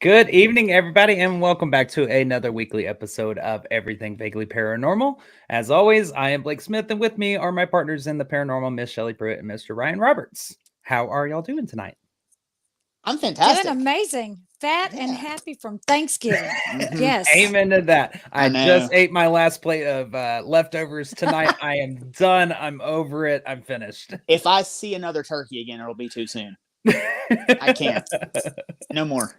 Good evening, everybody, and welcome back to another weekly episode of Everything Vaguely Paranormal. As always, I am Blake Smith, and with me are my partners in the paranormal, Miss Shelley Pruitt and Mr. Ryan Roberts. How are y'all doing tonight? I'm Doing fantastic. amazing. Fat and Yeah. happy from Thanksgiving. hmm Yes. Amen to that. I I just know. ate my last plate of leftovers tonight. I am done. I'm over it. I'm finished. If I see another turkey again, it'll be too soon. I can't. No more.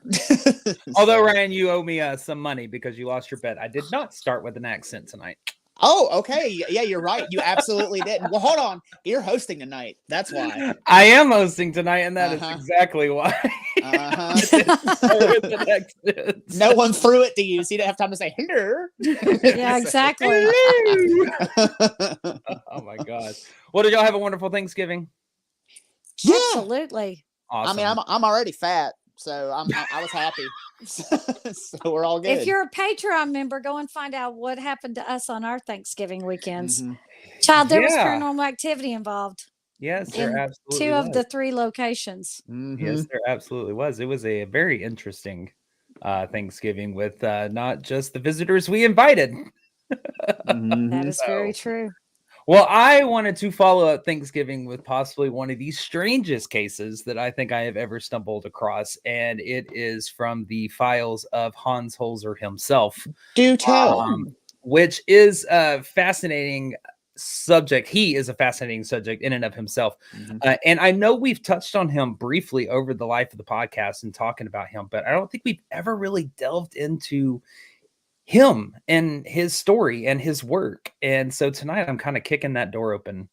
Although, So. Ryan, you owe me some money because you lost your bet. I did not start with an accent tonight. Oh, okay. Yeah, you're right. You absolutely did. Well, hold on. You're hosting tonight. That's why. I am hosting tonight, and that is Uh-huh. exactly why. Uh-huh. No one threw it to you, so you didn't have time to say hello. Yeah, exactly. Oh my god. Well, did y'all have a wonderful Thanksgiving? Yeah. Absolutely. Awesome. I mean, I'm already fat, so I was happy. So we're all good. If you're a Patreon member, go and find out what happened to us on our Thanksgiving weekends. Mhm. Child, there was Yeah. paranormal activity involved Yes, there in absolutely two of was. the three locations. Yes, there absolutely was. It was a very interesting Thanksgiving with not just the visitors we invited. That is very So, true. well, I wanted to follow up Thanksgiving with possibly one of the strangest cases that I think I have ever stumbled across, and it is from the files of Hans Holzer himself, Do tell. which is a fascinating subject. He is a fascinating subject in and of himself. And I know we've touched on him briefly over the life of the podcast and talking about him, but I don't think we've ever really delved into him and his story and his work. And so tonight I'm kind of kicking that door open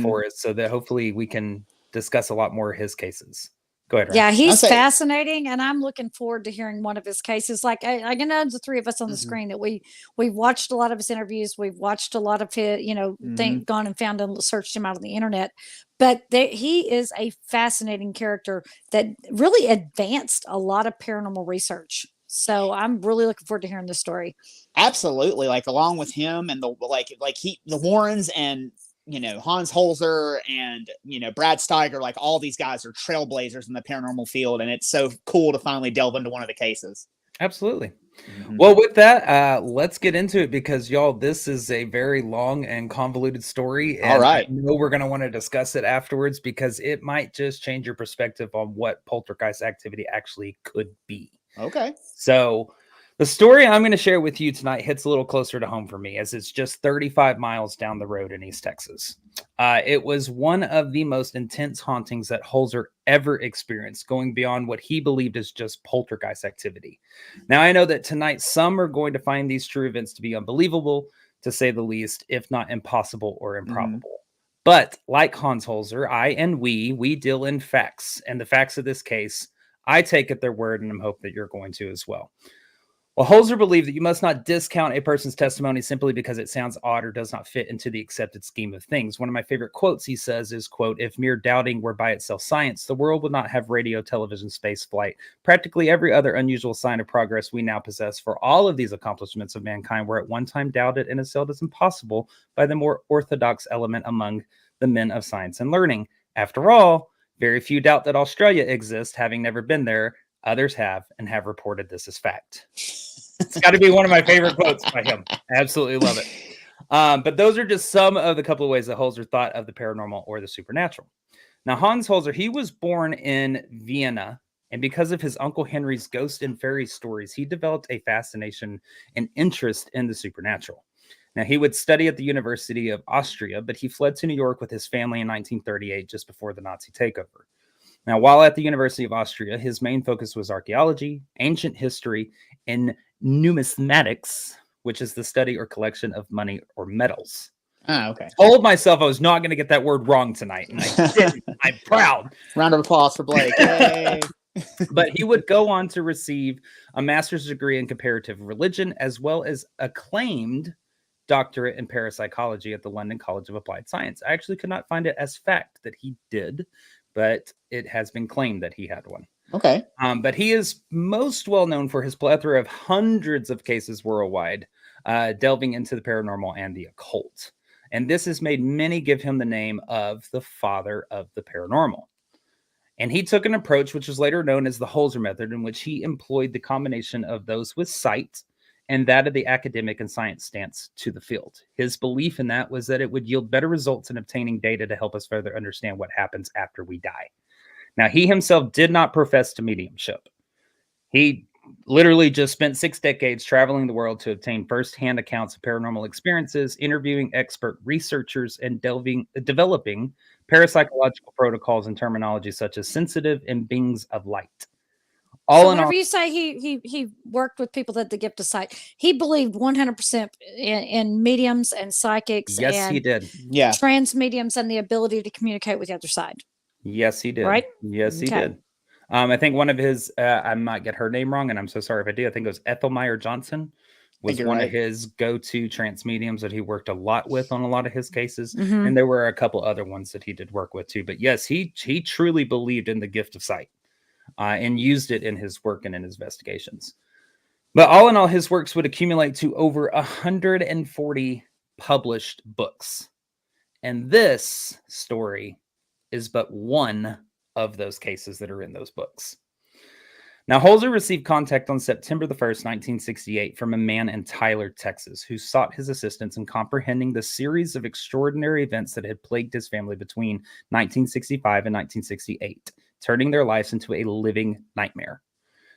for us so that hopefully we can discuss a lot more of his cases. Go ahead, Ryan. Yeah, I he's say. fascinating, and I'm looking forward to hearing one of his cases. Like I know the three of us on the screen that we've watched a lot of his interviews, we've watched a lot of his, gone and found and searched him out on the internet. But he is a fascinating character that really advanced a lot of paranormal research. So I'm really looking forward to hearing this story. Absolutely, like along with him and the Warrens and Hans Holzer and Brad Steiger, like all these guys are trailblazers in the paranormal field, and it's so cool to finally delve into one of the cases. Absolutely. Well, with that, let's get into it because y'all, this is a very long and convoluted story, and All right. I know we're going to want to discuss it afterwards because it might just change your perspective on what poltergeist activity actually could be. Okay. So, the story I'm going to share with you tonight hits a little closer to home for me as it's just 35 miles down the road in East Texas. It was one of the most intense hauntings that Holzer ever experienced, going beyond what he believed is just poltergeist activity. Now, I know that tonight some are going to find these true events to be unbelievable, to say the least, if not impossible or improbable. But like Hans Holzer, I and we deal in facts, and the facts of this case, I take at their word, and I'm hoping that you're going to as well. Well, Holzer believed that you must not discount a person's testimony simply because it sounds odd or does not fit into the accepted scheme of things. One of my favorite quotes he says is, quote, "If mere doubting were by itself science, the world would not have radio, television, space flight. Practically every other unusual sign of progress we now possess for all of these accomplishments of mankind were at one time doubted and assailed as impossible by the more orthodox element among the men of science and learning. After all, very few doubt that Australia exists, having never been there. Others have and have reported this as fact." It's got to be one of my favorite quotes by him. I absolutely love it. But those are just some of the couple of ways that Holzer thought of the paranormal or the supernatural. Now, Hans Holzer, he was born in Vienna, and because of his Uncle Henry's ghost and fairy stories, he developed a fascination and interest in the supernatural. Now, he would study at the University of Austria, but he fled to New York with his family in 1938, just before the Nazi takeover. Now, while at the University of Austria, his main focus was archaeology, ancient history, and numismatics, which is the study or collection of money or metals. Okay. Told myself I was not going to get that word wrong tonight, and I didn't. I'm proud. Round of applause for Blake. Yay. But he would go on to receive a master's degree in comparative religion, as well as acclaimed doctorate in parapsychology at the London College of Applied Science. I actually could not find it as fact that he did, but it has been claimed that he had one. Okay. But he is most well known for his plethora of hundreds of cases worldwide, delving into the paranormal and the occult. And this has made many give him the name of the father of the paranormal. And he took an approach which was later known as the Holzer method, in which he employed the combination of those with sight and that of the academic and science stance to the field. His belief in that was that it would yield better results in obtaining data to help us further understand what happens after we die. Now, he himself did not profess to mediumship. He literally just spent 6 decades traveling the world to obtain firsthand accounts of paranormal experiences, interviewing expert researchers, and developing parapsychological protocols and terminology such as sensitive and beings of light. So whenever you say he worked with people that had the gift of sight, he believed 100% in mediums and psychics. Yes, and he did. Yeah. trans mediums and the ability to communicate with the other side. Yes, he did. Right? Yes, he did. I think one of his, I might get her name wrong, and I'm so sorry if I do. I think it was Ethelmeyer Johnson was one of his go-to trance mediums that he worked a lot with on a lot of his cases. Mhm. And there were a couple other ones that he did work with too. But yes, he truly believed in the gift of sight and used it in his work and in his investigations. But all in all, his works would accumulate to over 140 published books. And this story is but one of those cases that are in those books. Now, Holzer received contact on September the 1st, 1968 from a man in Tyler, Texas, who sought his assistance in comprehending the series of extraordinary events that had plagued his family between 1965 and 1968, turning their lives into a living nightmare.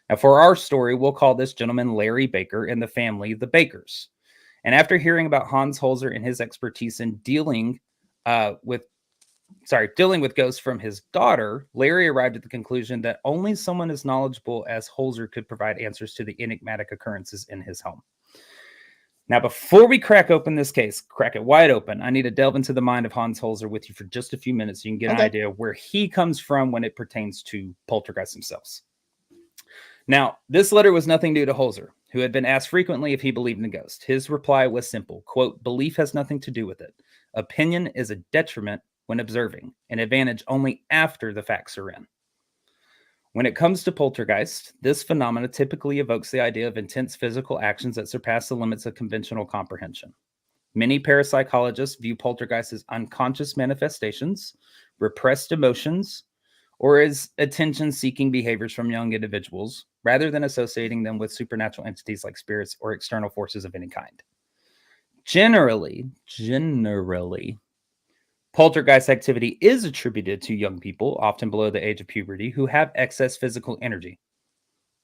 Now, for our story, we'll call this gentleman Larry Baker and the family the Bakers. And after hearing about Hans Holzer and his expertise in dealing with ghosts from his daughter, Larry arrived at the conclusion that only someone as knowledgeable as Holzer could provide answers to the enigmatic occurrences in his home. Now, before we crack open this case, crack it wide open, I need to delve into the mind of Hans Holzer with you for just a few minutes so you can get an idea of where he comes from when it pertains to poltergeists themselves. Now, this letter was nothing new to Holzer, who had been asked frequently if he believed in a ghost. His reply was simple, quote, "Belief has nothing to do with it. Opinion is a detriment when observing, an advantage only after the facts are in." When it comes to poltergeist, this phenomena typically evokes the idea of intense physical actions that surpass the limits of conventional comprehension. Many parapsychologists view poltergeists as unconscious manifestations, repressed emotions, or as attention-seeking behaviors from young individuals, rather than associating them with supernatural entities like spirits or external forces of any kind. Generally, poltergeist activity is attributed to young people, often below the age of puberty, who have excess physical energy.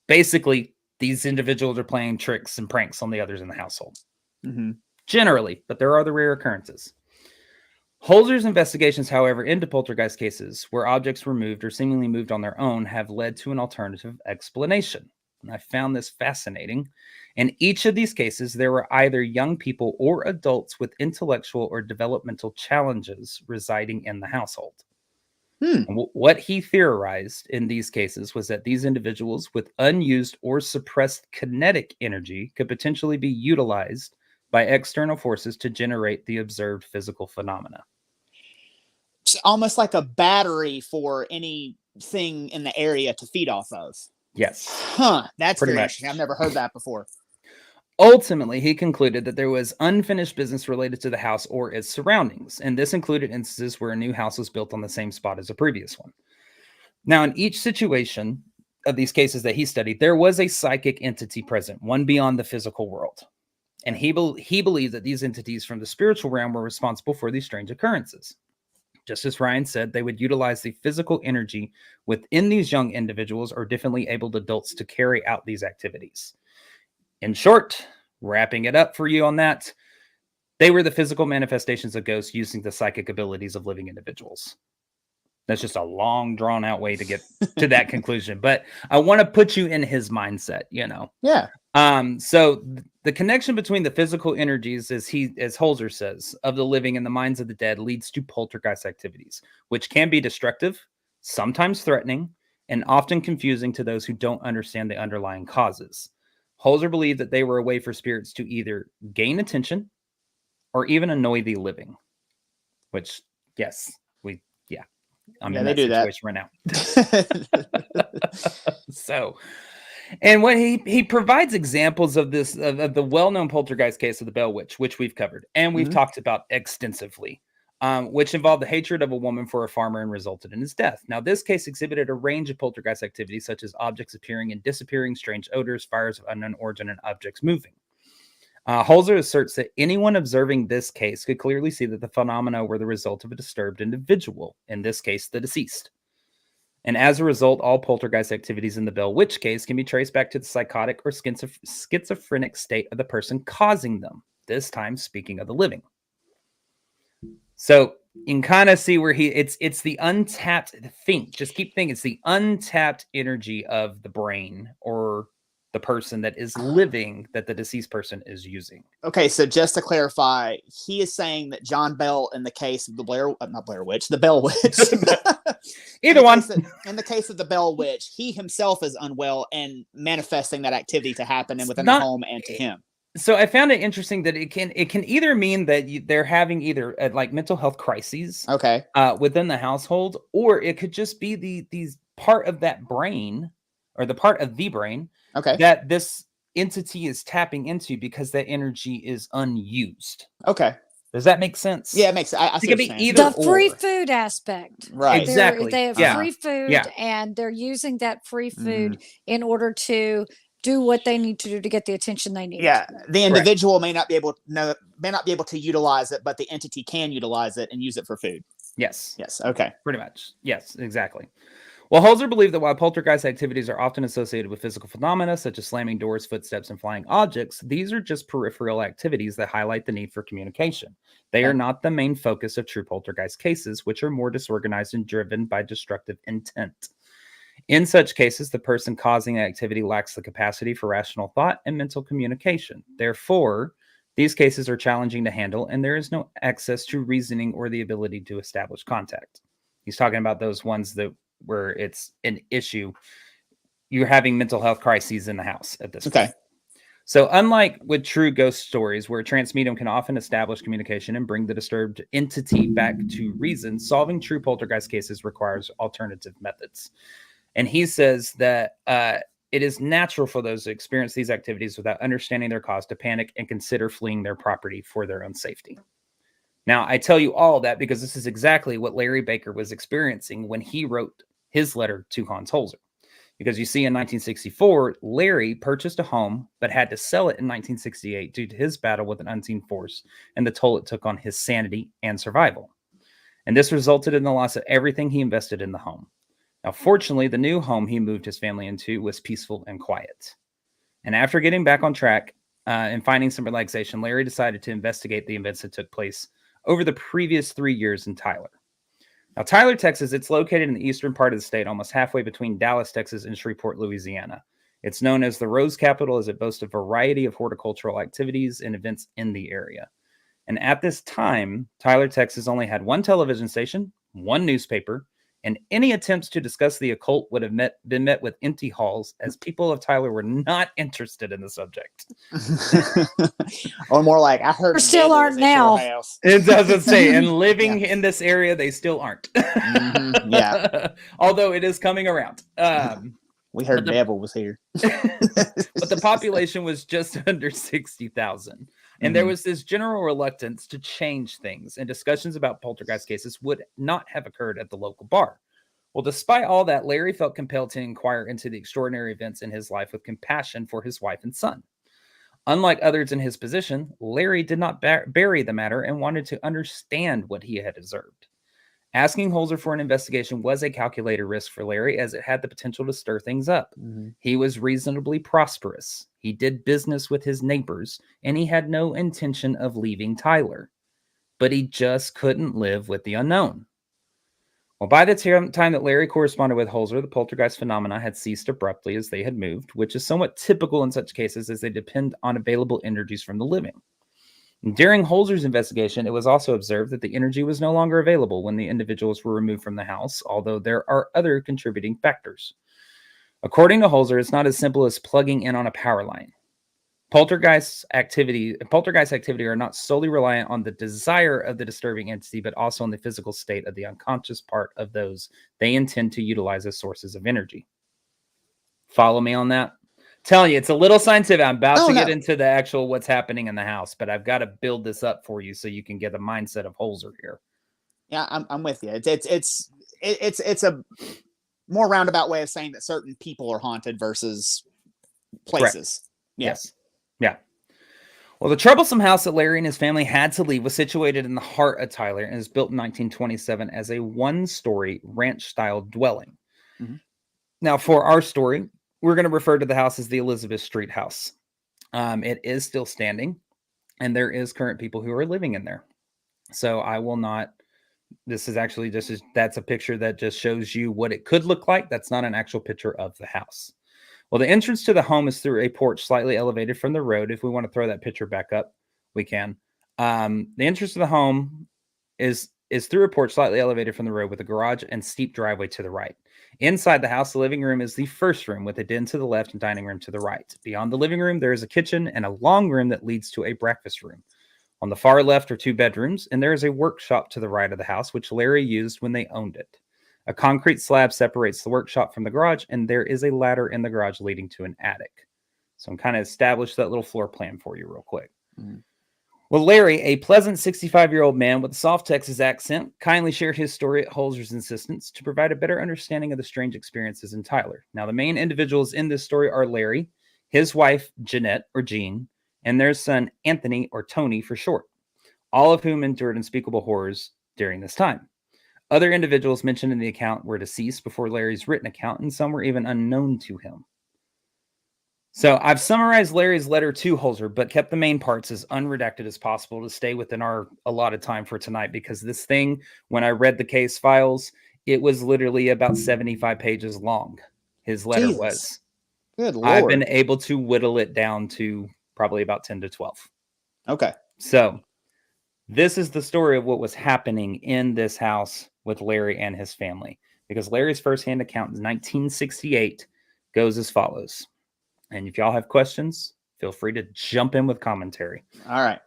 Basically, these individuals are playing tricks and pranks on the others in the household. Mm-hmm. Generally, but there are the rare occurrences. Holzer's investigations, however, into poltergeist cases where objects were moved or seemingly moved on their own have led to an alternative explanation. And I found this fascinating. In each of these cases, there were either young people or adults with intellectual or developmental challenges residing in the household. And what he theorized in these cases was that these individuals with unused or suppressed kinetic energy could potentially be utilized by external forces to generate the observed physical phenomena. It's almost like a battery for anything in the area to feed off of. Yes. That's very interesting. I've never heard that before. Ultimately, he concluded that there was unfinished business related to the house or its surroundings, and this included instances where a new house was built on the same spot as a previous one. Now, in each situation of these cases that he studied, there was a psychic entity present, one beyond the physical world. And he believed that these entities from the spiritual realm were responsible for these strange occurrences. Just as Ryan said, they would utilize the physical energy within these young individuals or differently abled adults to carry out these activities. In short, wrapping it up for you on that, they were the physical manifestations of ghosts using the psychic abilities of living individuals. That's just a long, drawn-out way to get to that conclusion. But I want to put you in his mindset, Yeah. So the connection between the physical energies, as Holzer says, of the living and the minds of the dead leads to poltergeist activities, which can be destructive, sometimes threatening, and often confusing to those who don't understand the underlying causes. Holzer believed that they were a way for spirits to either gain attention or even annoy the living, which, yes, I'm in that situation right now. So, and when he provides examples of this, of the well-known poltergeist case of the Bell Witch, which we've covered and we've talked about extensively. which involved the hatred of a woman for a farmer and resulted in his death. Now, this case exhibited a range of poltergeist activity, such as objects appearing and disappearing, strange odors, fires of unknown origin, and objects moving. Holzer asserts that anyone observing this case could clearly see that the phenomena were the result of a disturbed individual, in this case, the deceased. And as a result, all poltergeist activities in the Bell Witch case can be traced back to the psychotic or schizophrenic state of the person causing them, this time speaking of the living. So you can kind of see where it's the untapped just keep thinking it's the untapped energy of the brain or the person that is living that the deceased person is using. Okay, so just to clarify, he is saying that John Bell, in the case of the the Bell Witch, either one. In the case of the Bell Witch, he himself is unwell and manifesting that activity to happen within the home and to him. So I found it interesting that it can either mean that they're having either like mental health crises, okay, within the household, or it could just be these part of that brain or the part of the brain, okay, that this entity is tapping into because that energy is unused. Okay, does that make sense? Yeah, it makes. I see it could be either the free food aspect, right? Exactly. They have free food, and they're using that free food in order to do what they need to do to get the attention they need. Yeah, the individual may not be able to utilize it, but the entity can utilize it and use it for food. Yes. Yes. Okay. Pretty much. Yes, exactly. Well, Holzer believed that while poltergeist activities are often associated with physical phenomena such as slamming doors, footsteps, and flying objects, these are just peripheral activities that highlight the need for communication. They are not the main focus of true poltergeist cases, which are more disorganized and driven by destructive intent. In such cases, the person causing the activity lacks the capacity for rational thought and mental communication. Therefore, these cases are challenging to handle, and there is no access to reasoning or the ability to establish contact. He's talking about those ones where it's an issue. You're having mental health crises in the house at this point. So unlike with true ghost stories, where a trance medium can often establish communication and bring the disturbed entity back to reason, solving true poltergeist cases requires alternative methods. And he says that it is natural for those who experience these activities without understanding their cause to panic and consider fleeing their property for their own safety. Now, I tell you all that because this is exactly what Larry Baker was experiencing when he wrote his letter to Hans Holzer. Because you see, in 1964, Larry purchased a home, but had to sell it in 1968 due to his battle with an unseen force and the toll it took on his sanity and survival. And this resulted in the loss of everything he invested in the home. Now, fortunately, the new home he moved his family into was peaceful and quiet. And after getting back on track and finding some relaxation, Larry decided to investigate the events that took place over the previous 3 years in Tyler. Now, Tyler, Texas, it's located in the eastern part of the state, almost halfway between Dallas, Texas, and Shreveport, Louisiana. It's known as the Rose Capital as it boasts a variety of horticultural activities and events in the area. And at this time, Tyler, Texas only had one television station, one newspaper, and any attempts to discuss the occult would have been met with empty halls, as people of Tyler were not interested in the subject. Or more like, I heard. Still aren't now. It doesn't say, and living in this area, they still aren't. Yeah. Although it is coming around. We heard the devil was here. But the population was just under 60,000. And there was this general reluctance to change things, and discussions about poltergeist cases would not have occurred at the local bar. Well, despite all that, Larry felt compelled to inquire into the extraordinary events in his life with compassion for his wife and son. Unlike others in his position, Larry did not bury the matter and wanted to understand what he had observed. Asking Holzer for an investigation was a calculated risk for Larry, as it had the potential to stir things up. He was reasonably prosperous. He did business with his neighbors, and he had no intention of leaving Tyler. But he just couldn't live with the unknown. Well, by the time that Larry corresponded with Holzer, the poltergeist phenomena had ceased abruptly as they had moved, which is somewhat typical in such cases as they depend on available energies from the living. During Holzer's investigation, it was also observed that the energy was no longer available when the individuals were removed from the house, although there are other contributing factors. According to Holzer, it's not as simple as plugging in on a power line. Poltergeist activity are not solely reliant on the desire of the disturbing entity, but also on the physical state of the unconscious part of those they intend to utilize as sources of energy. Follow me on that? Telling you, it's a little scientific. I'm about to get into the actual what's happening in the house, but I've got to build this up for you so you can get the mindset of Holzer here. Yeah, I'm with you. It's a more roundabout way of saying that certain people are haunted versus Correct. places. Yeah. Yes. Yeah. Well, the troublesome house that Larry and his family had to leave was situated in the heart of Tyler and was built in 1927 as a one-story ranch-style dwelling. Mhm. Now, for our story, we're going to refer to the house as the Elizabeth Street house. It is still standing, and there is current people who are living in there. So I will not. This is actually that's a picture that just shows you what it could look like. That's not an actual picture of the house. Well, the entrance to the home is through a porch slightly elevated from the road. If we want to throw that picture back up, we can. The entrance to the home is through a porch slightly elevated from the road with a garage and steep driveway to the right. Inside the house, the living room is the first room with a den to the left and dining room to the right. Beyond the living room, there is a kitchen and a long room that leads to a breakfast room. On the far left are 2 bedrooms, and there is a workshop to the right of the house, which Larry used when they owned it. A concrete slab separates the workshop from the garage, and there is a ladder in the garage leading to an attic. So I'm kind of established that little floor plan for you real quick. Mhm. Well, Larry, a pleasant 65-year-old man with a soft Texas accent, kindly shared his story at Holzer's insistence to provide a better understanding of the strange experiences in Tyler. Now, the main individuals in this story are Larry, his wife, Jeanette, or Jean, and their son, Anthony, or Tony for short, all of whom endured unspeakable horrors during this time. Other individuals mentioned in the account were deceased before Larry's written account, and some were even unknown to him. So I've summarized Larry's letter to Holzer, but kept the main parts as unredacted as possible to stay within our allotted time for tonight, because this thing, when I read the case files, it was literally about 75 pages long. His letter Jesus. was. Good Lord. I've been able to whittle it down to probably about 10 to 12. Okay. So this is the story of what was happening in this house with Larry and his family, because Larry's firsthand account in 1968 goes as follows. And if y'all have questions, feel free to jump in with commentary. All right.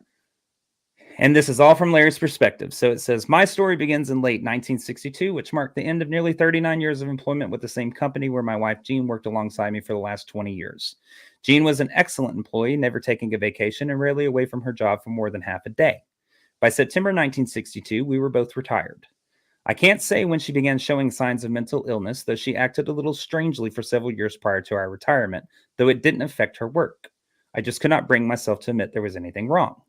And this is all from Larry's perspective. So it says, my story begins in late 1962, which marked the end of nearly 39 years of employment with the same company where my wife, Jean, worked alongside me for the last 20 years. Jean was an excellent employee, never taking a vacation and rarely away from her job for more than half a day. By September 1962, we were both retired. I can't say when she began showing signs of mental illness, though she acted a little strangely for several years prior to our retirement, though it didn't affect her work. I just could not bring myself to admit there was anything wrong.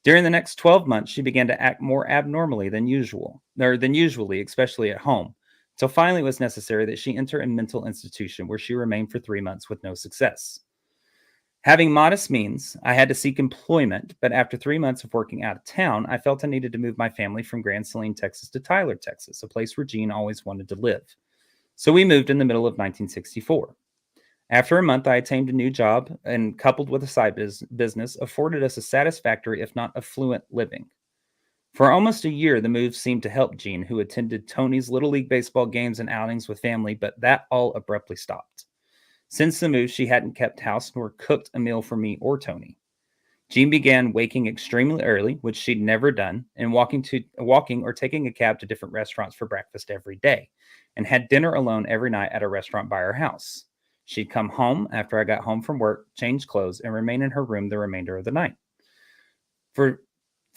During the next 12 months, she began to act more abnormally than usually, especially at home, until finally it was necessary that she enter a mental institution where she remained for 3 months with no success. Having modest means, I had to seek employment, but after 3 months of working out of town, I felt I needed to move my family from Grand Saline, Texas to Tyler, Texas, a place where Jean always wanted to live. So we moved in the middle of 1964. After a month, I attained a new job and, coupled with a side business, afforded us a satisfactory, if not affluent, living. For almost a year, the move seemed to help Jean, who attended Tony's Little League baseball games and outings with family, but that all abruptly stopped. Since the move, she hadn't kept house nor cooked a meal for me or Tony. Jean began waking extremely early, which she'd never done, and walking or taking a cab to different restaurants for breakfast every day, and had dinner alone every night at a restaurant by her house. She'd come home after I got home from work, change clothes, and remain in her room the remainder of the night. For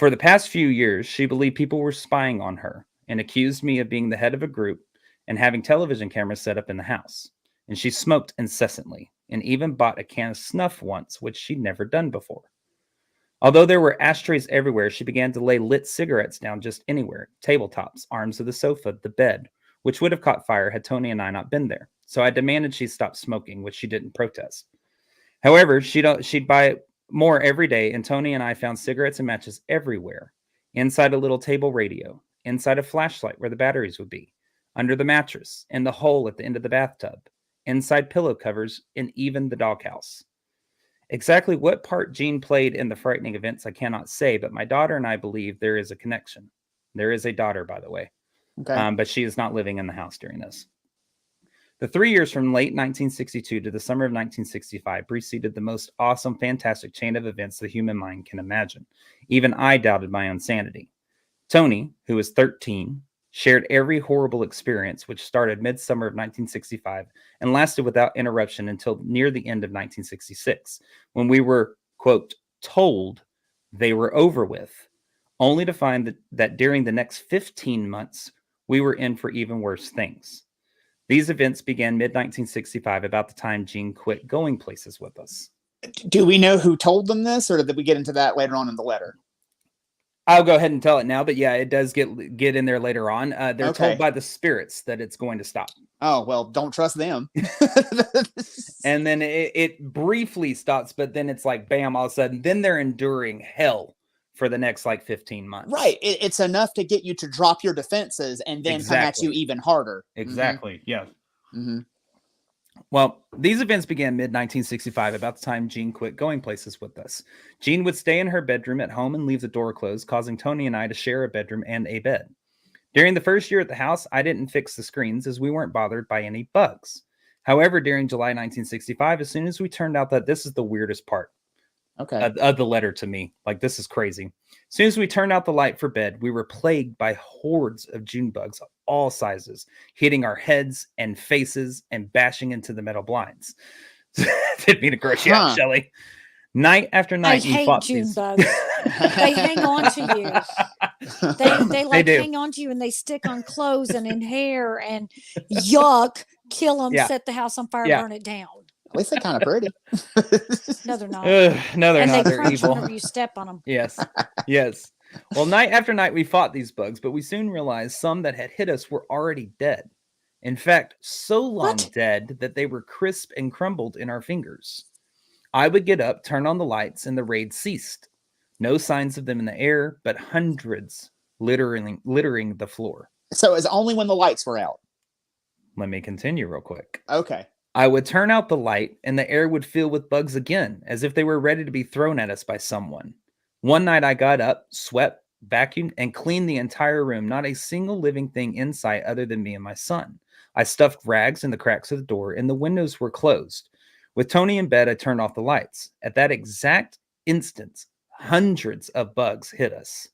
the past few years, she believed people were spying on her and accused me of being the head of a group and having television cameras set up in the house. And she smoked incessantly and even bought a can of snuff once, which she'd never done before. Although there were ashtrays everywhere, she began to lay lit cigarettes down just anywhere, tabletops, arms of the sofa, the bed, which would have caught fire had Tony and I not been there. So I demanded she stop smoking, which she didn't protest. However, she'd buy more every day, and Tony and I found cigarettes and matches everywhere, inside a little table radio, inside a flashlight where the batteries would be, under the mattress, in the hole at the end of the bathtub, inside pillow covers, and even the doghouse. Exactly what part Jean played in the frightening events, I cannot say, but my daughter and I believe there is a connection. There is a daughter, by the way, Okay. but she is not living in the house during this. The 3 years from late 1962 to the summer of 1965 preceded the most awesome, fantastic chain of events the human mind can imagine. Even I doubted my own sanity. Tony, who was 13, shared every horrible experience, which started midsummer of 1965 and lasted without interruption until near the end of 1966, when we were, quote, told they were over with. only to find that during the next 15 months, we were in for even worse things. These events began mid-1965, about the time Jean quit going places with us. Do we know who told them this, or did we get into that later on in the letter? I'll go ahead and tell it now, but yeah, it does get in there later on. They're Okay. told by the spirits that it's going to stop. Oh, well, don't trust them. And then it briefly stops, but then it's like, bam, all of a sudden, then they're enduring hell for the next like 15 months. Right. It's enough to get you to drop your defenses and then come at you even harder. Exactly. Yeah. Mm-hmm. Well, these events began mid-1965, about the time Jean quit going places with us. Jean would stay in her bedroom at home and leave the door closed, causing Tony and I to share a bedroom and a bed. During the first year at the house, I didn't fix the screens as we weren't bothered by any bugs. However, during July 1965, as soon as we turned out that this is the weirdest part of the letter to me, like this is crazy. As soon as we turned out the light for bed, we were plagued by hordes of June bugs of all sizes, hitting our heads and faces and bashing into the metal blinds. Didn't mean to gross you out, Shelley. Night after night, I hate June bugs. They hang on to you. They like hang on to you, and they stick on clothes and in hair, and yuck, kill them, set the house on fire, burn it down. At least they're kind of pretty. No, they're not. No, they're and not. They they're crunch evil. whenever you step on them. Yes. Yes. Well, night after night, we fought these bugs, but we soon realized some that had hit us were already dead. In fact, so long dead that they were crisp and crumbled in our fingers. I would get up, turn on the lights, and the raid ceased. No signs of them in the air, but hundreds littering the floor. So it was only when the lights were out. Let me continue real quick. Okay. I would turn out the light, and the air would fill with bugs again, as if they were ready to be thrown at us by someone. One night I got up, swept, vacuumed, and cleaned the entire room. Not a single living thing in sight other than me and my son. I stuffed rags in the cracks of the door, and the windows were closed. With Tony in bed, I turned off the lights. At that exact instant, hundreds of bugs hit us.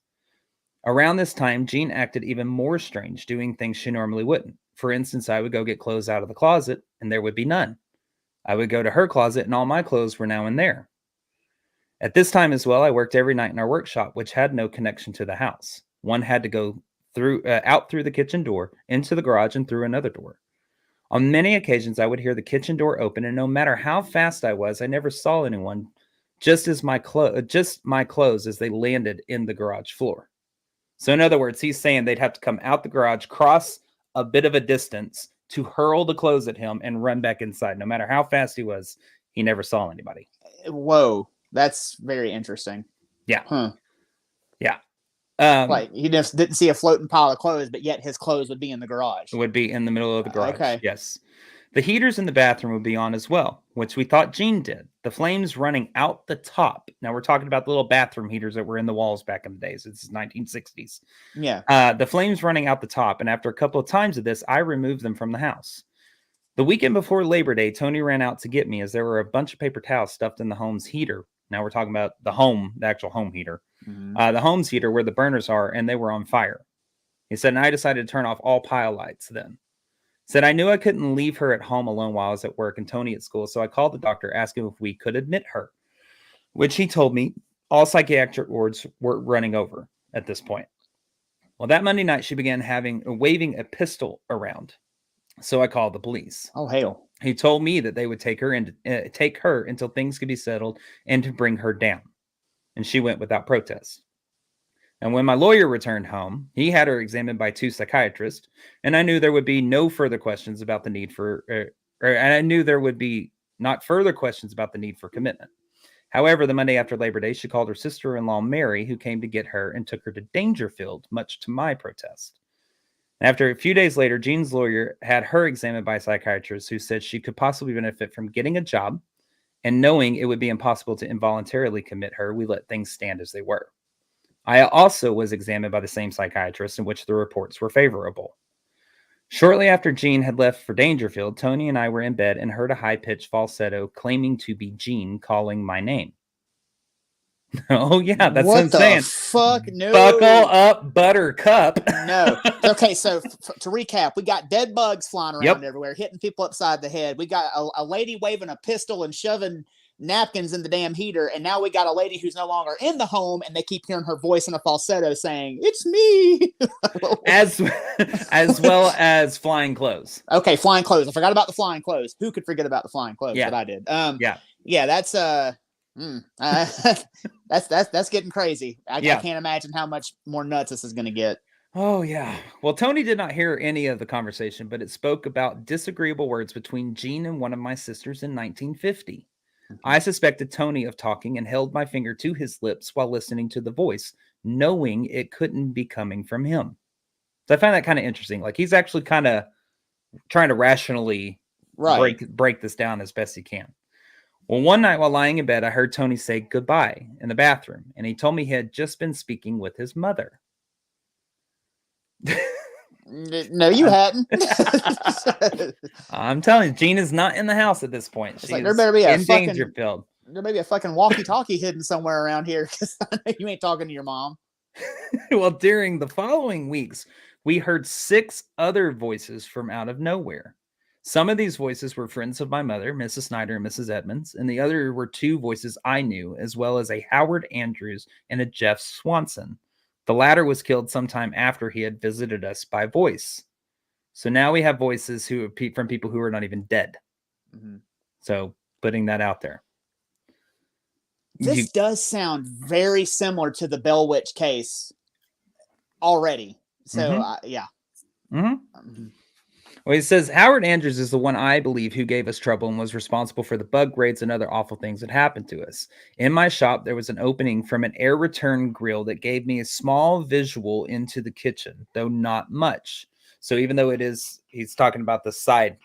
Around this time, Jean acted even more strange, doing things she normally wouldn't. For instance, I would go get clothes out of the closet, and there would be none. I would go to her closet, and all my clothes were now in there. At this time as well, I worked every night in our workshop, which had no connection to the house. One had to go out through the kitchen door, into the garage, and through another door. On many occasions, I would hear the kitchen door open, and no matter how fast I was, I never saw anyone, just my clothes as they landed in the garage floor. So in other words, he's saying they'd have to come out the garage, cross a bit of a distance to hurl the clothes at him and run back inside. No matter how fast he was, he never saw anybody. Whoa, that's very interesting. Yeah. Huh. Yeah. Like he just didn't see a floating pile of clothes, but yet his clothes would be in the garage. Would be in the middle of the garage. Okay. Yes. The heaters in the bathroom would be on as well, which we thought Jean did. The flames running out the top. Now we're talking about the little bathroom heaters that were in the walls back in the days. It's 1960s. Yeah. The flames running out the top. And after a couple of times of this, I removed them from the house. The weekend before Labor Day, Tony ran out to get me as there were a bunch of paper towels stuffed in the home's heater. Now we're talking about the actual home heater. Mm-hmm. The home's heater where the burners are, and they were on fire. He said, and I decided to turn off all pile lights then. Said, I knew I couldn't leave her at home alone while I was at work and Tony at school, so I called the doctor asking if we could admit her, which he told me all psychiatric wards were running over at this point. Well, that Monday night, she began waving a pistol around. So I called the police. Oh, hell. He told me that they would take her until things could be settled and to bring her down. And she went without protest. And when my lawyer returned home, he had her examined by 2 psychiatrists, and I knew there would be no further questions about the need for, and I knew there would be not further questions about the need for commitment. However, the Monday after Labor Day, she called her sister-in-law, Mary, who came to get her and took her to Dangerfield, much to my protest. After a few days later, Jean's lawyer had her examined by a psychiatrist who said she could possibly benefit from getting a job, and knowing it would be impossible to involuntarily commit her, we let things stand as they were. I also was examined by the same psychiatrist, in which the reports were favorable. Shortly after Jean had left for Dangerfield, Tony and I were in bed and heard a high-pitched falsetto claiming to be Jean calling my name. Oh, yeah, that's what I'm saying. What the fuck? No. Buckle up, Buttercup. No. Okay, so to recap, we got dead bugs flying around everywhere, hitting people upside the head. We got a lady waving a pistol and shoving napkins in the damn heater, and now we got a lady who's no longer in the home, and they keep hearing her voice in a falsetto saying, "It's me." as well as flying clothes. Okay, flying clothes. I forgot about the flying clothes. Who could forget about the flying clothes? Yeah. But I did. Yeah. That's that's getting crazy. I can't imagine how much more nuts this is going to get. Oh, yeah. Well, Tony did not hear any of the conversation, but it spoke about disagreeable words between Jean and one of my sisters in 1950. I suspected Tony of talking and held my finger to his lips while listening to the voice, knowing it couldn't be coming from him. So I find that kind of interesting. Like, he's actually kind of trying to rationally break this down as best he can. Well, one night while lying in bed, I heard Tony say goodbye in the bathroom, and he told me he had just been speaking with his mother. No, you hadn't. I'm telling you, Jean is not in the house at this point. She's like, there better be in Dangerfield. There may be a fucking walkie-talkie hidden somewhere around here, because I know you ain't talking to your mom. Well, during the following weeks, we heard 6 other voices from out of nowhere. Some of these voices were friends of my mother, Mrs. Snyder and Mrs. Edmonds, and the other were 2 voices I knew, as well as a Howard Andrews and a Jeff Swanson. The latter was killed sometime after he had visited us by voice. So now we have voices from people who are not even dead. Mm-hmm. So putting that out there. This does sound very similar to the Bell Witch case already. So, yeah. Mm-hmm. Well, he says, Howard Andrews is the one I believe who gave us trouble and was responsible for the bug raids and other awful things that happened to us. In my shop, there was an opening from an air return grill that gave me a small visual into the kitchen, though not much. So even though he's talking about the side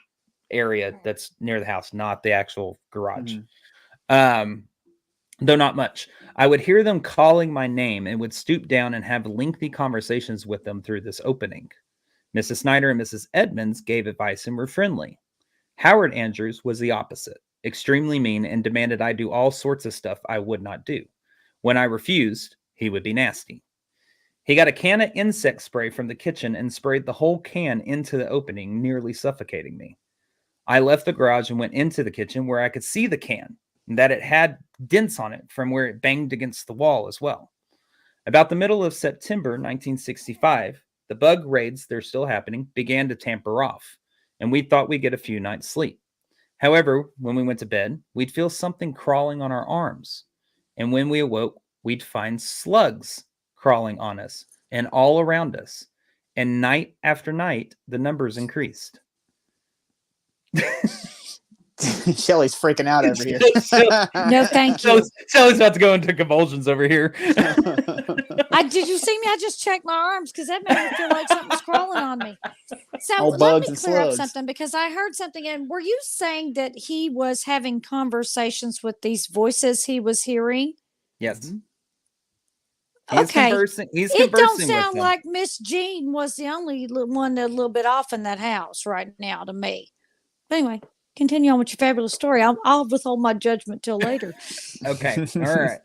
area that's near the house, not the actual garage. Though not much. I would hear them calling my name and would stoop down and have lengthy conversations with them through this opening. Mrs. Snyder and Mrs. Edmonds gave advice and were friendly. Howard Andrews was the opposite, extremely mean, and demanded I do all sorts of stuff I would not do. When I refused, he would be nasty. He got a can of insect spray from the kitchen and sprayed the whole can into the opening, nearly suffocating me. I left the garage and went into the kitchen where I could see the can, and that it had dents on it from where it banged against the wall as well. About the middle of September 1965, the bug raids, they're still happening, began to tamper off, and we thought we'd get a few nights' sleep. However, when we went to bed, we'd feel something crawling on our arms, and when we awoke, we'd find slugs crawling on us and all around us, and night after night, the numbers increased. Shelly's freaking out over here. No, thank you. Shelly's about to go into convulsions over here. Did you see me? I just checked my arms because that made me feel like something's crawling on me. So let me clear up something, because I heard something. And were you saying that he was having conversations with these voices he was hearing? Yes. He's conversing. It don't sound like Miss Jean was the only one that's a little bit off in that house right now to me. But anyway, continue on with your fabulous story. I'll withhold my judgment till later. Okay. All right.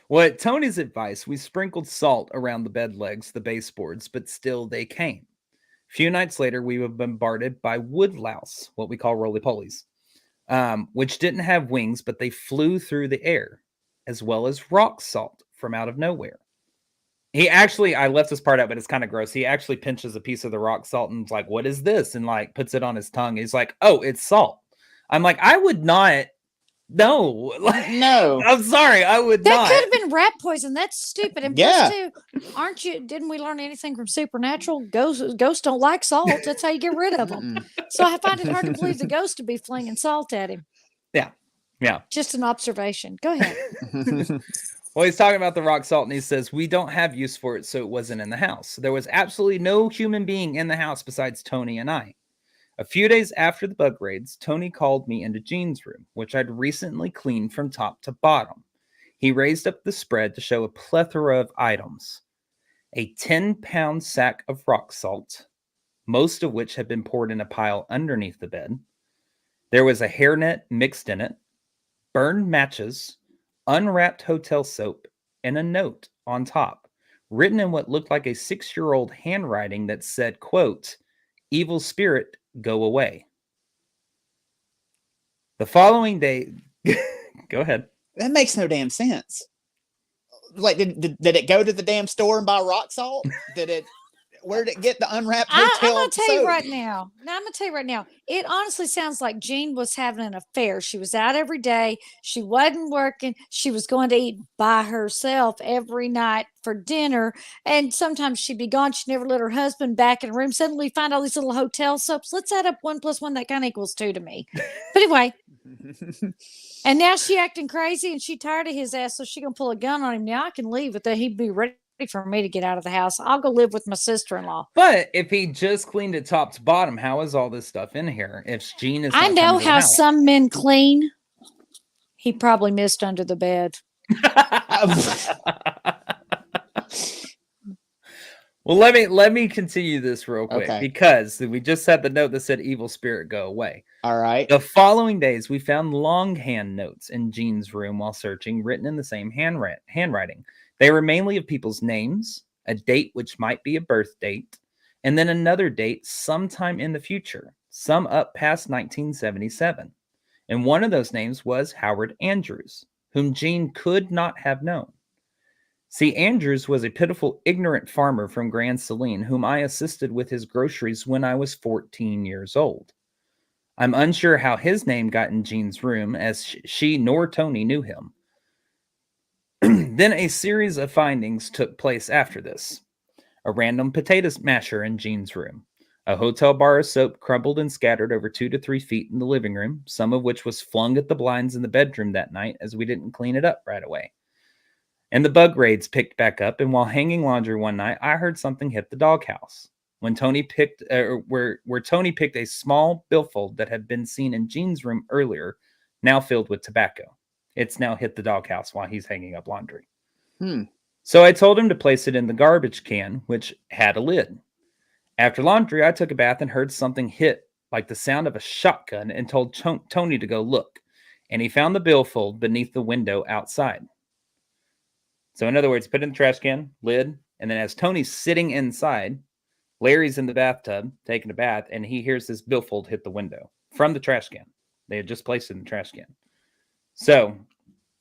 Well, at Tony's advice, we sprinkled salt around the bed legs, the baseboards, but still they came. A few nights later, we were bombarded by wood louse, what we call roly-polies, which didn't have wings, but they flew through the air, as well as rock salt from out of nowhere. I left this part out, but it's kind of gross. He actually pinches a piece of the rock salt and is like, what is this? And like puts it on his tongue. He's like, oh, it's salt. I'm like, I would not. No, no. I'm sorry, I would not. That could have been rat poison. That's stupid. And plus, too, didn't we learn anything from Supernatural? Ghosts don't like salt. That's how you get rid of them. So I find it hard to believe the ghost to be flinging salt at him. Yeah. Just an observation. Go ahead. Well, he's talking about the rock salt, and he says, we don't have use for it, so it wasn't in the house. There was absolutely no human being in the house besides Tony and I. A few days after the bug raids, Tony called me into Jean's room, which I'd recently cleaned from top to bottom. He raised up the spread to show a plethora of items. A 10-pound sack of rock salt, most of which had been poured in a pile underneath the bed. There was a hairnet mixed in it, burned matches, unwrapped hotel soap, and a note on top, written in what looked like a 6-year-old handwriting that said, quote, "Evil spirit, go away." The following day, Go ahead. That makes no damn sense. Like, did it go to the damn store and buy rock salt? Where did it get the unwrapped I'm hotel gonna tell you soap? right now. Now I'm gonna tell you right now. It honestly sounds like Jean was having an affair. She was out every day. She wasn't working. She was going to eat by herself every night for dinner. And sometimes she'd be gone. She never let her husband back in the room. Suddenly find all these little hotel soaps. Let's add up 1 + 1. That kind of equals 2 to me. But anyway. And now she acting crazy and she tired of his ass, so she gonna pull a gun on him. Now I can leave, but then he'd be ready for me to get out of the house. I'll go live with my sister-in-law. But if he just cleaned it top to bottom, how is all this stuff in here? If Jean is, I not know coming to the how house? some men clean. He probably missed under the bed. Well, let me continue this real quick Okay. because we just had the note that said evil spirit go away. All right. The following days, we found longhand notes in Jean's room while searching, written in the same handwriting. They were mainly of people's names, a date which might be a birth date, and then another date sometime in the future, some up past 1977. And one of those names was Howard Andrews, whom Jean could not have known. See, Andrews was a pitiful, ignorant farmer from Grand Saline whom I assisted with his groceries when I was 14 years old. I'm unsure how his name got in Jean's room, as she nor Tony knew him. Then a series of findings took place after this. A random potato masher in Jean's room. A hotel bar of soap crumbled and scattered over 2 to 3 feet in the living room, some of which was flung at the blinds in the bedroom that night as we didn't clean it up right away. And the bug raids picked back up, and while hanging laundry one night, I heard something hit the doghouse. When Tony picked, where Tony picked a small billfold that had been seen in Jean's room earlier, now filled with tobacco. It's now hit the doghouse while he's hanging up laundry. So I told him to place it in the garbage can, which had a lid. After laundry, I took a bath and heard something hit like the sound of a shotgun and told Tony to go look. And he found the billfold beneath the window outside. So in other words, put it in the trash can, lid, and then as Tony's sitting inside, Larry's in the bathtub taking a bath, and he hears this billfold hit the window from the trash can. They had just placed it in the trash can. So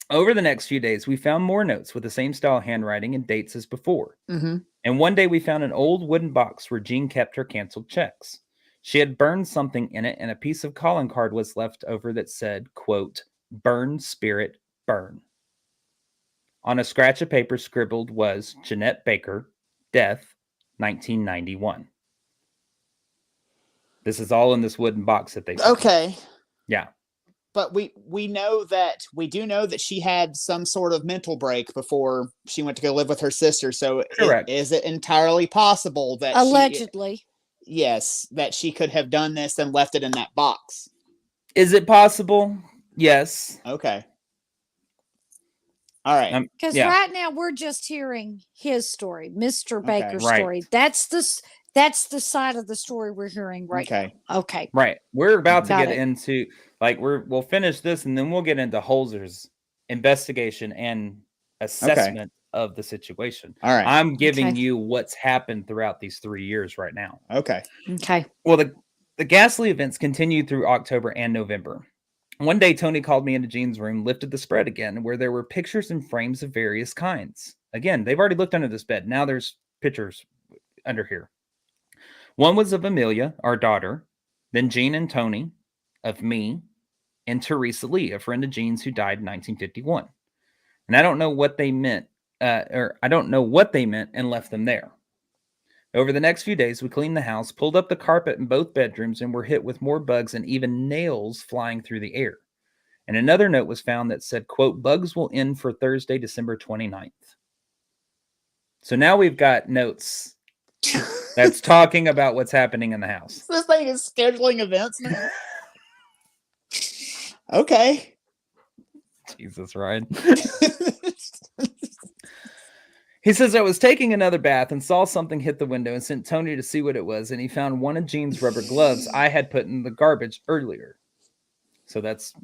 over the next few days, we found more notes with the same style handwriting and dates as before. And one day we found an old wooden box where Jean kept her canceled checks. She had burned something in it, and a piece of calling card was left over that said, quote, "Burn, spirit, burn." On a scratch of paper scribbled was Jeanette Baker, death, 1991. This is all in this wooden box that they found. Okay. Yeah. But we do know that she had some sort of mental break before she went to go live with her sister. So Correct. Is it entirely possible that Allegedly. yes, that she could have done this and left it in that box? Is it possible? Yes. Okay. All right. Because Yeah. right now we're just hearing his story, Mr. Okay. Baker's Right. story. That's the side of the story we're hearing right Okay. now. Okay. Right. We're about to Got get it. into, like, we'll finish this and then we'll get into Holzer's investigation and assessment of the situation. All right. I'm giving Okay. you what's happened throughout these 3 years right now. Okay. Okay. Well, the ghastly events continued through October and November. One day, Tony called me into Jean's room, lifted the spread again, where there were pictures and frames of various kinds. Again, they've already looked under this bed. Now there's pictures under here. One was of Amelia, our daughter, then Jean and Tony, of me, and Teresa Lee, a friend of Jean's who died in 1951. And I don't know what they meant, and left them there. Over the next few days, we cleaned the house, pulled up the carpet in both bedrooms, and were hit with more bugs and even nails flying through the air. And another note was found that said, quote, "Bugs will end for Thursday, December 29th. So now we've got notes that's talking about what's happening in the house. This thing is scheduling events now. Okay. Jesus, Ryan. He says, "I was taking another bath and saw something hit the window and sent Tony to see what it was. And he found one of Jean's rubber gloves I had put in the garbage earlier." So that's,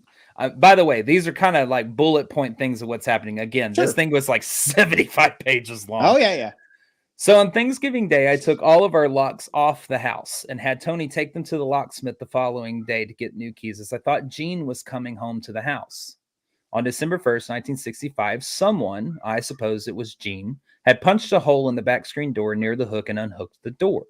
by the way, these are kind of like bullet point things of what's happening. Again, Sure. This thing was like 75 pages long. Oh, yeah. So on Thanksgiving Day, I took all of our locks off the house and had Tony take them to the locksmith the following day to get new keys, as I thought Jean was coming home to the house. On December 1st, 1965, someone, I suppose it was Gene, had punched a hole in the back screen door near the hook and unhooked the door.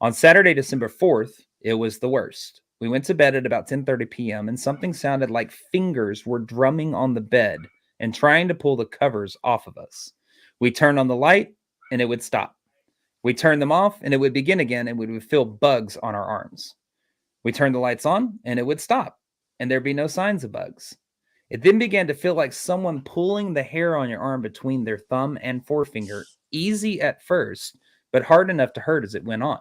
On Saturday, December 4th, it was the worst. We went to bed at about 10:30 p.m. and something sounded like fingers were drumming on the bed and trying to pull the covers off of us. We turned on the light and it would stop. We turned them off and it would begin again and we would feel bugs on our arms. We turned the lights on and it would stop and there'd be no signs of bugs. It then began to feel like someone pulling the hair on your arm between their thumb and forefinger, easy at first, but hard enough to hurt as it went on.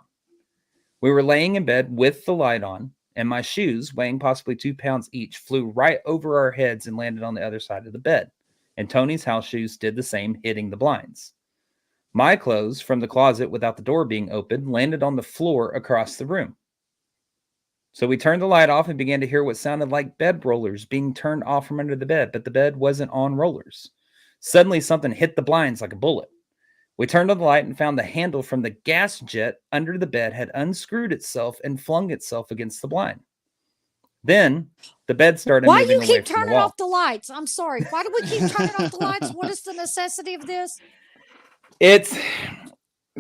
We were laying in bed with the light on, and my shoes, weighing possibly 2 pounds each, flew right over our heads and landed on the other side of the bed. And Tony's house shoes did the same, hitting the blinds. My clothes from the closet without the door being open landed on the floor across the room. So we turned the light off and began to hear what sounded like bed rollers being turned off from under the bed, but the bed wasn't on rollers. Suddenly, something hit the blinds like a bullet. We turned on the light and found the handle from the gas jet under the bed had unscrewed itself and flung itself against the blind. Then the bed started Why moving you away keep from the turning wall. off the lights? I'm sorry. Why do we keep turning off the lights? What is the necessity of this?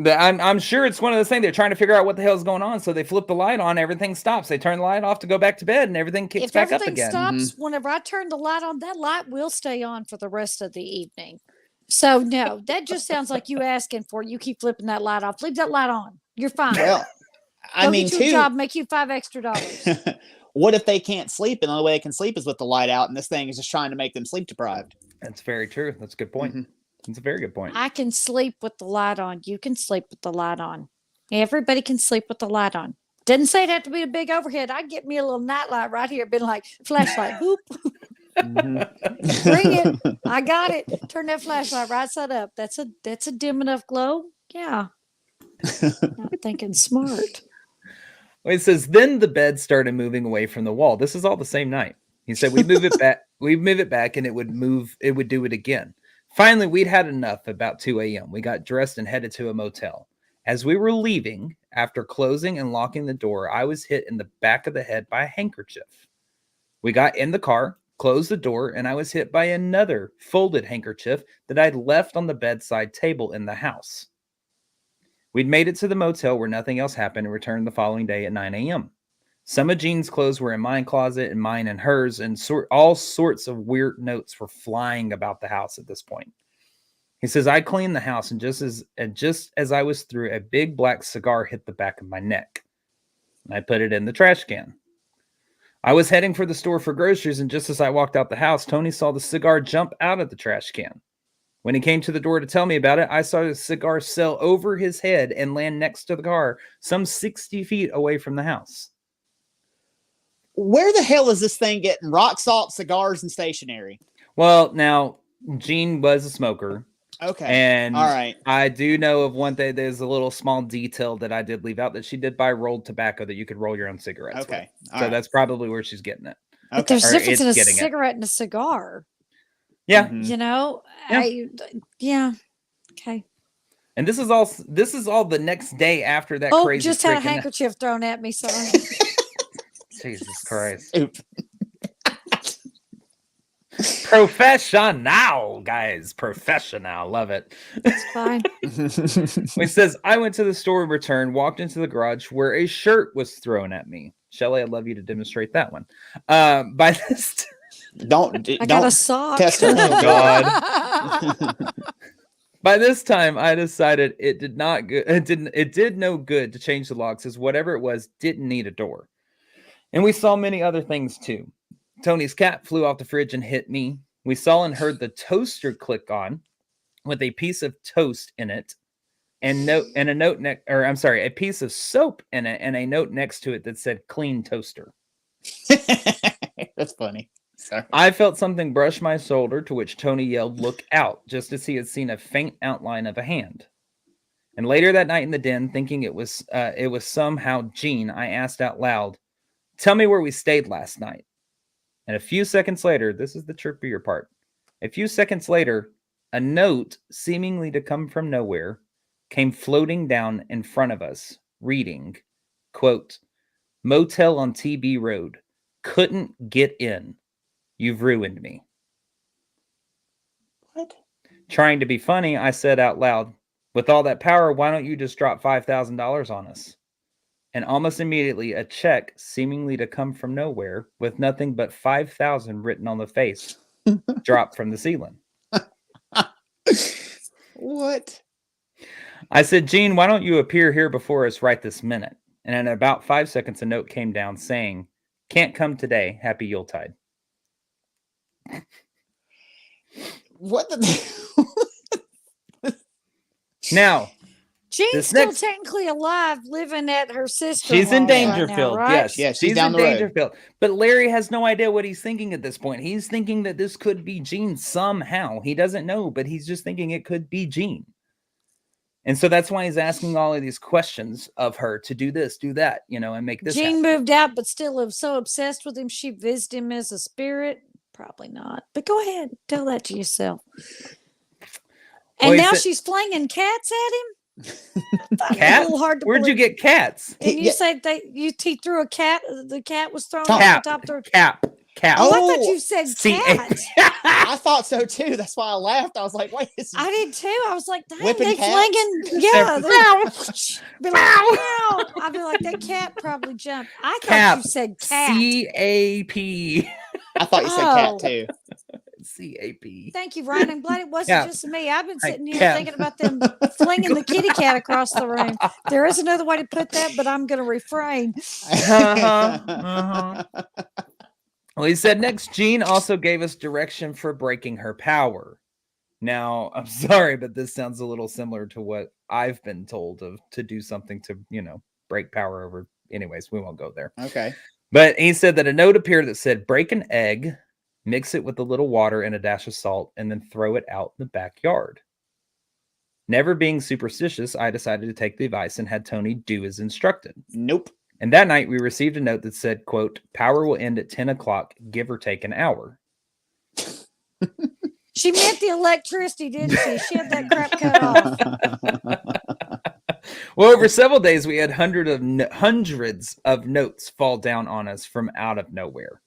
I'm sure it's one of those things. They're trying to figure out what the hell is going on. So they flip the light on, everything stops. They turn the light off to go back to bed and everything kicks back up again. If everything stops, whenever I turn the light on, that light will stay on for the rest of the evening. So no, that just sounds like you asking for it. You keep flipping that light off. Leave that light on. You're fine. Well, I mean, get you a job, make you $5 extra. What if they can't sleep and the only way they can sleep is with the light out and this thing is just trying to make them sleep deprived? That's very true. That's a good point. That's a very good point. I can sleep with the light on. You can sleep with the light on. Everybody can sleep with the light on. Didn't say it had to be a big overhead. I'd get me a little night light right here, been like flashlight. Boop. Bring it. I got it. Turn that flashlight right side up. That's a dim enough glow. Yeah. I'm thinking smart. Well, it says, then the bed started moving away from the wall. This is all the same night. He said, we move it back and it would move. It would do it again. Finally, we'd had enough about 2 a.m. We got dressed and headed to a motel. As we were leaving, after closing and locking the door, I was hit in the back of the head by a handkerchief. We got in the car, closed the door, and I was hit by another folded handkerchief that I'd left on the bedside table in the house. We'd made it to the motel where nothing else happened and returned the following day at 9 a.m. Some of Jean's clothes were in my closet and mine and hers, and all sorts of weird notes were flying about the house at this point. He says, I cleaned the house, and just as I was through, a big black cigar hit the back of my neck. I put it in the trash can. I was heading for the store for groceries, and just as I walked out the house, Tony saw the cigar jump out of the trash can. When he came to the door to tell me about it, I saw the cigar sail over his head and land next to the car, some 60 feet away from the house. Where the hell is this thing getting rock salt, cigars, and stationery? Well, now, Gene was a smoker. Okay. And all right. I do know of one thing. There's a little small detail that I did leave out, that she did buy rolled tobacco that you could roll your own cigarettes Okay. with. So that's probably where she's getting it. Okay. But there's a difference in a cigarette and a cigar. Yeah. You know, okay. And this is all the next day after that crazy. Just had a handkerchief thrown at me. Sorry. Jesus Christ. Professional, guys. Professional. Love it. It's fine. He says, I went to the store and returned, walked into the garage where a shirt was thrown at me. Shelley, I'd love you to demonstrate that one. By this I got a sock. Test her. Oh, God. By this time, I decided it did no good to change the locks, as whatever it was didn't need a door. And we saw many other things too. Tony's cat flew off the fridge and hit me. We saw and heard the toaster click on with a piece of toast in it, a piece of soap in it, and a note next to it that said "clean toaster." That's funny. Sorry. I felt something brush my shoulder, to which Tony yelled, "Look out," just as he had seen a faint outline of a hand. And later that night in the den, thinking it was somehow Gene, I asked out loud, "Tell me where we stayed last night." And a few seconds later, this is the trippier part. A few seconds later, a note, seemingly to come from nowhere, came floating down in front of us, reading, quote, "Motel on TB Road. Couldn't get in. You've ruined me." Trying to be funny, I said out loud, "With all that power, why don't you just drop $5,000 on us?" And almost immediately, a check seemingly to come from nowhere with nothing but 5,000 written on the face dropped from the ceiling. What? I said, "Gene, why don't you appear here before us right this minute?" And in about 5 seconds, a note came down saying, "Can't come today. Happy Yuletide." What the? Jean's Now, this still next- technically alive, living at her sister. she's in right now, Dangerfield. right? Yes, Yeah, she's she's down in the road. Dangerfield. But Larry has no idea what he's thinking at this point. He's thinking that this could be Gene somehow. He doesn't know, but he's just thinking it could be Gene. And so that's why he's asking all of these questions of her to do this, do that, and make this Jean happen. moved out, but still was so obsessed with him, she visited him as a spirit. Probably not. But go ahead, tell that to yourself. And Well, he now said- she's flinging cats at him. Cat? A little hard to Where'd you believe. get cats? And you said he threw a cat. The cat was thrown off Cap. the top of their. Cap. Oh, I Oh, thought you said C-A- cat. I thought so too. That's why I laughed. I was like, "Wait, is I did too. I was like, dang, Whipping they cats? flinging. Yeah. Be like, meow. I'd be like, that cat probably jumped. I thought Cap. you said cat. C-A-P. I thought you said Oh. cat too." C-A-P. Thank you, Ryan. I'm glad it wasn't Cap. just me. I've been sitting here Cap. thinking about them flinging the kitty cat across the room. There is another way to put that, but I'm going to refrain. Well, he said next, Gene also gave us direction for breaking her power. Now, I'm sorry, but this sounds a little similar to what I've been told to do something to, break power over. Anyways, we won't go there. Okay. But he said that a note appeared that said, break an egg, mix it with a little water and a dash of salt, and then throw it out in the backyard. Never being superstitious, I decided to take the advice and had Tony do as instructed. Nope. And that night we received a note that said, quote, power will end at 10 o'clock, give or take an hour. She meant the electricity, didn't she? She had that crap cut off. Well, over several days, we had hundreds of notes fall down on us from out of nowhere.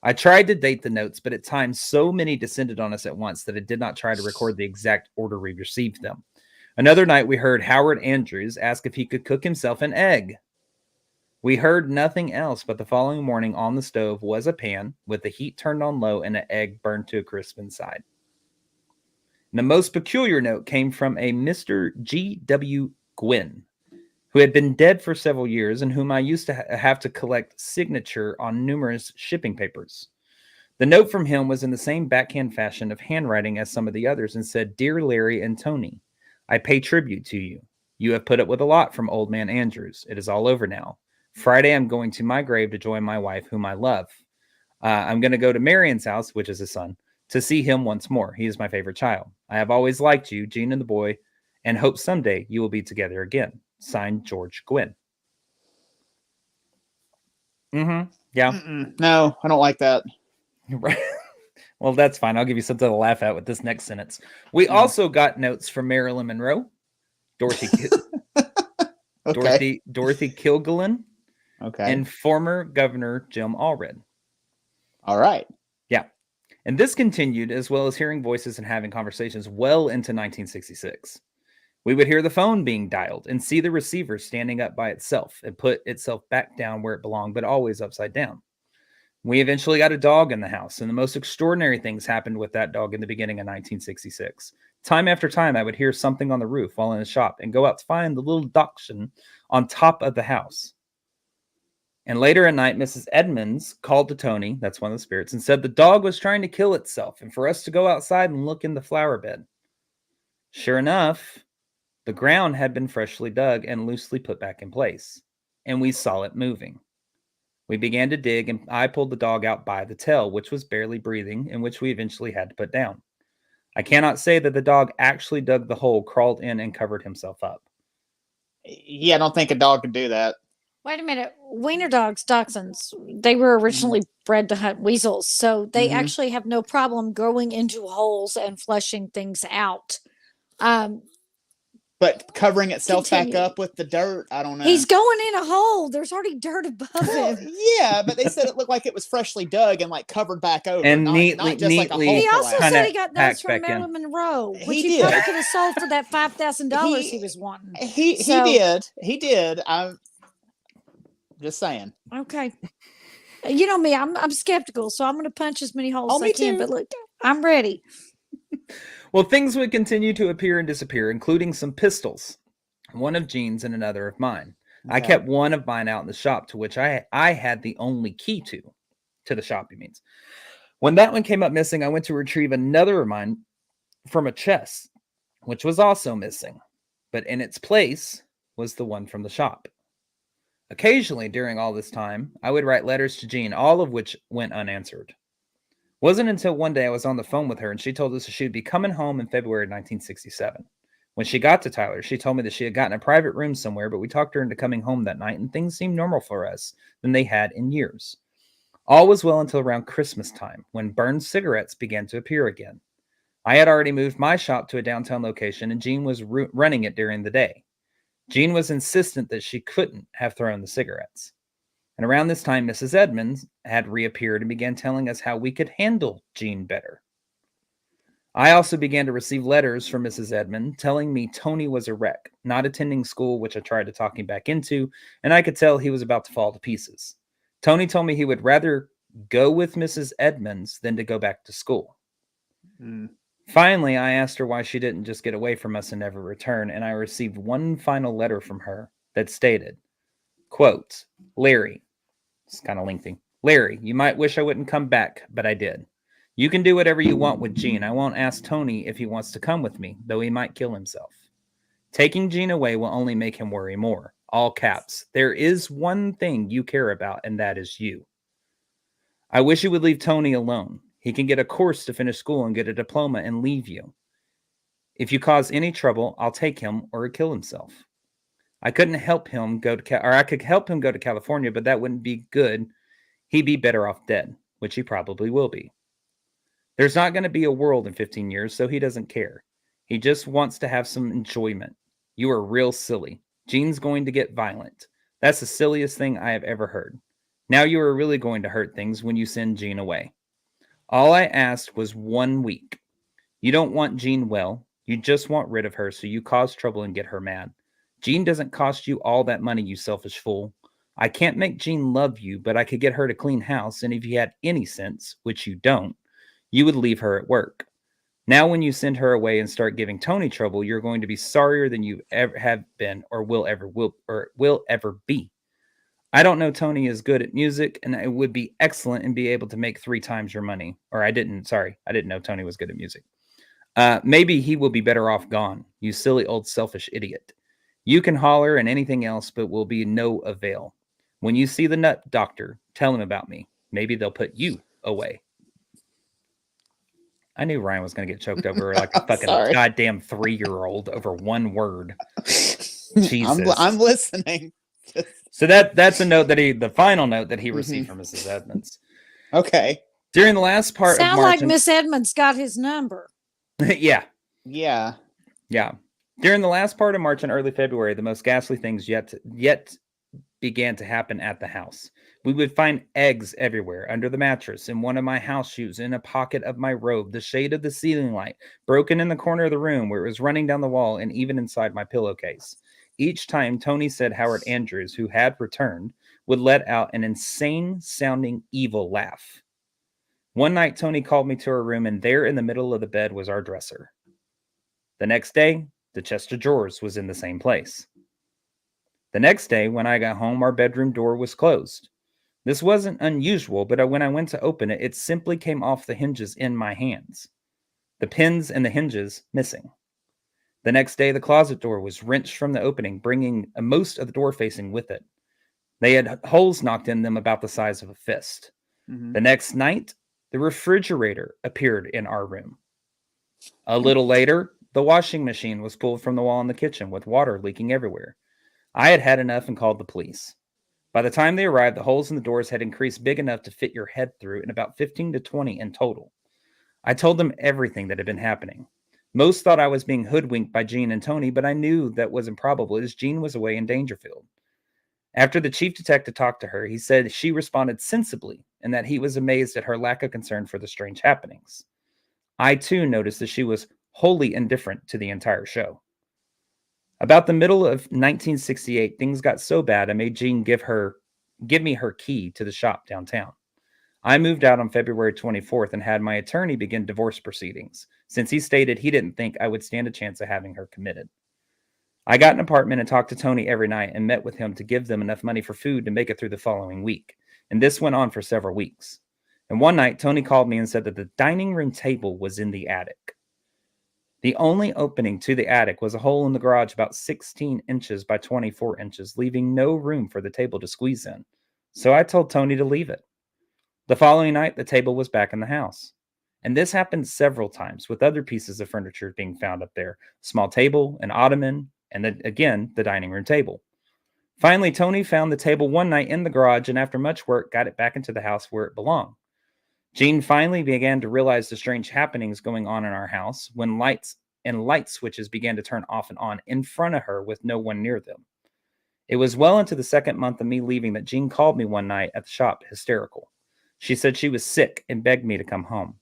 I tried to date the notes, but at times so many descended on us at once that I did not try to record the exact order we received them. Another night, we heard Howard Andrews ask if he could cook himself an egg. We heard nothing else, but the following morning on the stove was a pan with the heat turned on low and an egg burned to a crisp inside. And the most peculiar note came from a Mr. G.W. Gwynn, who had been dead for several years and whom I used to have to collect signature on numerous shipping papers. The note from him was in the same backhand fashion of handwriting as some of the others and said, Dear Larry and Tony, I pay tribute to you. You have put up with a lot from old man Andrews. It is all over now. Friday, I'm going to my grave to join my wife, whom I love. I'm going to go to Marion's house, which is his son, to see him once more. He is my favorite child. I have always liked you, Gene and the boy, and hope someday you will be together again. Signed, George Gwynn. Mm-hmm. Yeah. No, I don't like that. Right. Well, that's fine. I'll give you something to laugh at with this next sentence. We also got notes from Marilyn Monroe, Dorothy Kilgallen, Okay. and former Governor Jim Allred. All right. Yeah. And this continued, as well as hearing voices and having conversations well into 1966. We would hear the phone being dialed and see the receiver standing up by itself and put itself back down where it belonged, but always upside down. We eventually got a dog in the house, and the most extraordinary things happened with that dog in the beginning of 1966. Time after time, I would hear something on the roof while in the shop and go out to find the little dachshund on top of the house. And later at night, Mrs. Edmonds called to Tony, that's one of the spirits, and said the dog was trying to kill itself and for us to go outside and look in the flower bed. Sure enough, the ground had been freshly dug and loosely put back in place, and we saw it moving. We began to dig, and I pulled the dog out by the tail, which was barely breathing, and which we eventually had to put down. I cannot say that the dog actually dug the hole, crawled in, and covered himself up. Yeah, I don't think a dog could do that. Wait a minute. Wiener dogs, dachshunds, they were originally bred to hunt weasels. So they actually have no problem going into holes and flushing things out. But covering itself back Continue. up with the dirt, I don't know. He's going in a hole. There's already dirt above Well, him. yeah, but they said it looked like it was freshly dug and like covered back over, And not just like a hole He also collapse. said he got those packed from back in. Marilyn Monroe, which He he did. probably could have sold for that $5,000 he was wanting. He did. I'm just saying. Okay. You know me, I'm skeptical, so I'm going to punch as many holes Oh, as I me can. too. But look, I'm ready. Well, things would continue to appear and disappear, including some pistols, one of Jean's and another of mine. I Okay. kept one of mine out in the shop, to which I had the only key to the shop, he means. When that one came up missing, I went to retrieve another of mine from a chest, which was also missing, but in its place was the one from the shop. Occasionally, during all this time, I would write letters to Jean, all of which went unanswered. Wasn't until one day I was on the phone with her and she told us she would be coming home in February 1967. When she got to Tyler, she told me that she had gotten a private room somewhere, but we talked her into coming home that night and things seemed normal for us than they had in years. All was well until around Christmas time, when burned cigarettes began to appear again. I had already moved my shop to a downtown location and Jean was running it during the day. Jean was insistent that she couldn't have thrown the cigarettes. And around this time, Mrs. Edmonds had reappeared and began telling us how we could handle Jean better. I also began to receive letters from Mrs. Edmond telling me Tony was a wreck, not attending school, which I tried to talk him back into, and I could tell he was about to fall to pieces. Tony told me he would rather go with Mrs. Edmonds than to go back to school. Finally, I asked her why she didn't just get away from us and never return, and I received one final letter from her that stated, quote, Larry, it's kind of lengthy. Larry, you might wish I wouldn't come back, but I did. You can do whatever you want with Jean. I won't ask Tony if he wants to come with me, though he might kill himself. Taking Jean away will only make him worry more. All caps. There is one thing you care about, and that is you. I wish you would leave Tony alone. He can get a course to finish school and get a diploma and leave you. If you cause any trouble, I'll take him or he'll kill himself. I couldn't help him go to I could help him go to California, but that wouldn't be good. He'd be better off dead, which he probably will be. There's not going to be a world in 15 years, so he doesn't care. He just wants to have some enjoyment. You are real silly. Jean's going to get violent. That's the silliest thing I have ever heard. Now you are really going to hurt things when you send Jean away. All I asked was 1 week. You don't want Jean well. You just want rid of her, so you cause trouble and get her mad. Jean doesn't cost you all that money, you selfish fool. I can't make Jean love you, but I could get her to clean house, and if you had any sense, which you don't, you would leave her at work. Now when you send her away and start giving Tony trouble, you're going to be sorrier than you ever have been or will ever be. I don't know Tony is good at music, and it would be excellent and be able to make 3 times your money. Or I didn't know Tony was good at music. Maybe he will be better off gone, you silly old selfish idiot. You can holler and anything else, but will be no avail. When you see the nut doctor, tell him about me. Maybe they'll put you away. I knew Ryan was going to get choked over like a fucking goddamn 3-year-old over one word. Jesus. I'm listening. So that's a note that the final note that he received from Mrs. Edmonds. Okay. During the last part of March. Sound like Miss Edmonds got his number. Yeah. Yeah. Yeah. During the last part of March and early February, the most ghastly things yet began to happen at the house. We would find eggs everywhere, under the mattress, in one of my house shoes, in a pocket of my robe, the shade of the ceiling light, broken in the corner of the room where it was running down the wall, and even inside my pillowcase. Each time Tony said Howard Andrews, who had returned, would let out an insane-sounding evil laugh. One night, Tony called me to her room, and there in the middle of the bed was our dresser. The next day, the chest of drawers was in the same place. The next day, when I got home, our bedroom door was closed. This wasn't unusual, but when I went to open it, it simply came off the hinges in my hands. The pins and the hinges missing. The next day, the closet door was wrenched from the opening, bringing most of the door facing with it. They had holes knocked in them about the size of a fist. Mm-hmm. The next night, the refrigerator appeared in our room. A little later, the washing machine was pulled from the wall in the kitchen with water leaking everywhere. I had had enough and called the police. By the time they arrived, the holes in the doors had increased big enough to fit your head through, and about 15 to 20 in total. I told them everything that had been happening. Most thought I was being hoodwinked by Gene and Tony, but I knew that wasn't probable as Gene was away in Dangerfield. After the chief detective talked to her, he said she responded sensibly and that he was amazed at her lack of concern for the strange happenings. I too noticed that she was wholly indifferent to the entire show. About the middle of 1968, things got so bad I made Jean give me her key to the shop downtown. I moved out on February 24th and had my attorney begin divorce proceedings, since he stated he didn't think I would stand a chance of having her committed. I got an apartment and talked to Tony every night and met with him to give them enough money for food to make it through the following week. And this went on for several weeks. And one night, Tony called me and said that the dining room table was in the attic. The only opening to the attic was a hole in the garage about 16 inches by 24 inches, leaving no room for the table to squeeze in. So I told Tony to leave it. The following night, the table was back in the house. And this happened several times with other pieces of furniture being found up there. Small table, an ottoman, and then again, the dining room table. Finally, Tony found the table one night in the garage and after much work, got it back into the house where it belonged. Jean finally began to realize the strange happenings going on in our house when lights and light switches began to turn off and on in front of her with no one near them. It was well into the second month of me leaving that Jean called me one night at the shop hysterical. She said she was sick and begged me to come home.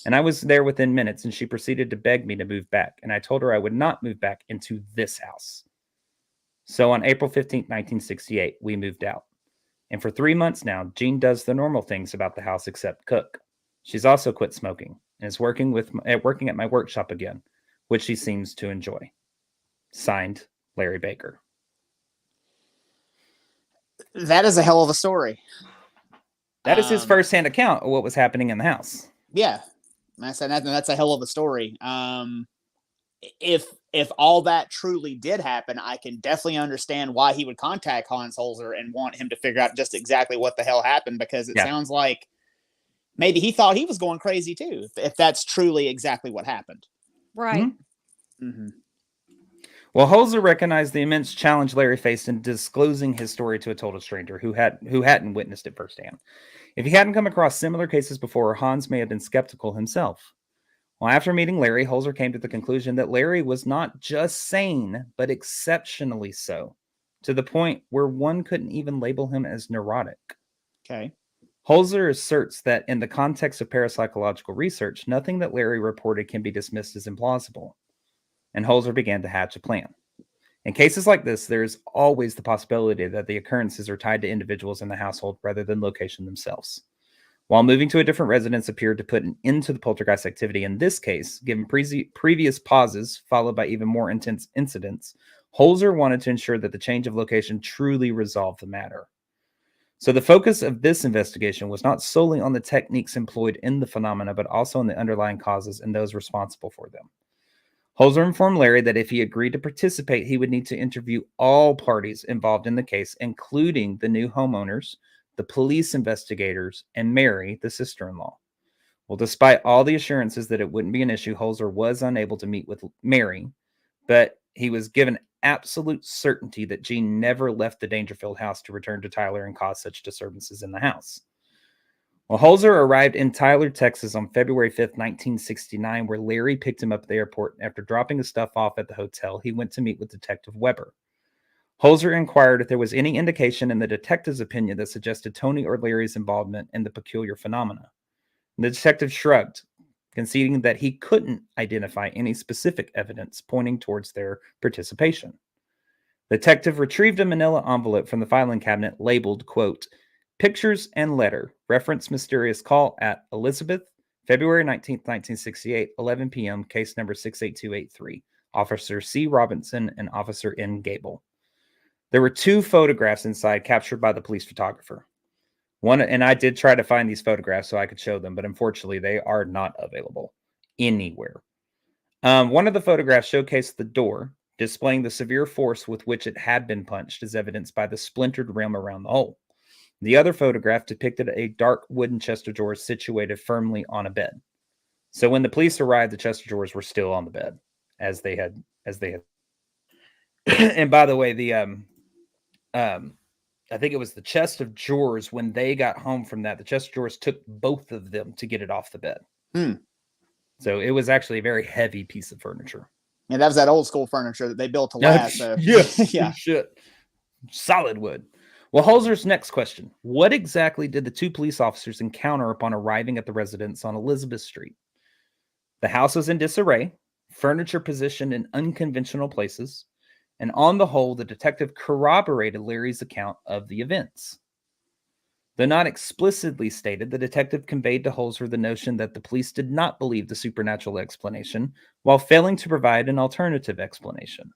And I was there within minutes, and she proceeded to beg me to move back. And I told her I would not move back into this house. So on April 15th, 1968, we moved out. And for 3 months now, Jean does the normal things about the house except cook. She's also quit smoking and is working at my workshop again, which she seems to enjoy. Signed, Larry Baker. That is a hell of a story. That is his firsthand account of what was happening in the house. Yeah, that's a hell of a story. If all that truly did happen, I can definitely understand why he would contact Hans Holzer and want him to figure out just exactly what the hell happened, because it sounds like maybe he thought he was going crazy too, if that's truly exactly what happened. Right. Mm-hmm. Mm-hmm. Well, Holzer recognized the immense challenge Larry faced in disclosing his story to a total stranger who hadn't witnessed it firsthand. If he hadn't come across similar cases before, Hans may have been skeptical himself. Well, after meeting Larry, Holzer came to the conclusion that Larry was not just sane, but exceptionally so, to the point where one couldn't even label him as neurotic. Okay. Holzer asserts that in the context of parapsychological research, nothing that Larry reported can be dismissed as implausible. And Holzer began to hatch a plan. In cases like this, there is always the possibility that the occurrences are tied to individuals in the household rather than location themselves. While moving to a different residence appeared to put an end to the poltergeist activity in this case, given previous pauses followed by even more intense incidents, Holzer wanted to ensure that the change of location truly resolved the matter. So the focus of this investigation was not solely on the techniques employed in the phenomena, but also on the underlying causes and those responsible for them. Holzer informed Larry that if he agreed to participate, he would need to interview all parties involved in the case, including the new homeowners, the police investigators, and Mary, the sister-in-law. Well, despite all the assurances that it wouldn't be an issue, Holzer was unable to meet with Mary, but he was given absolute certainty that Jean never left the Dangerfield house to return to Tyler and cause such disturbances in the house. Well, Holzer arrived in Tyler, Texas on February 5th, 1969, where Larry picked him up at the airport. After dropping his stuff off at the hotel, he went to meet with Detective Weber. Holzer inquired if there was any indication in the detective's opinion that suggested Tony or Larry's involvement in the peculiar phenomena. The detective shrugged, conceding that he couldn't identify any specific evidence pointing towards their participation. The detective retrieved a manila envelope from the filing cabinet labeled, quote, "Pictures and letter, reference mysterious call at Elizabeth, February 19th, 1968, 11 p.m., case number 68283, Officer C. Robinson and Officer N. Gable." There were 2 photographs inside captured by the police photographer. One, and I did try to find these photographs so I could show them, but unfortunately they are not available anywhere. One of the photographs showcased the door, displaying the severe force with which it had been punched, as evidenced by the splintered rim around the hole. The other photograph depicted a dark wooden chest of drawers situated firmly on a bed. So when the police arrived, the chest of drawers were still on the bed, as they had. And by the way, I think it was the chest of drawers. When they got home from that, the chest of drawers took both of them to get it off the bed. So it was actually a very heavy piece of furniture. Yeah, that was that old school furniture that they built to last. So Yeah. Shit. Solid wood. Well, Holzer's next question. What exactly did the two police officers encounter upon arriving at the residence on Elizabeth Street? The house was in disarray, furniture positioned in unconventional places, and on the whole, the detective corroborated Larry's account of the events. Though not explicitly stated, the detective conveyed to Holzer the notion that the police did not believe the supernatural explanation, while failing to provide an alternative explanation.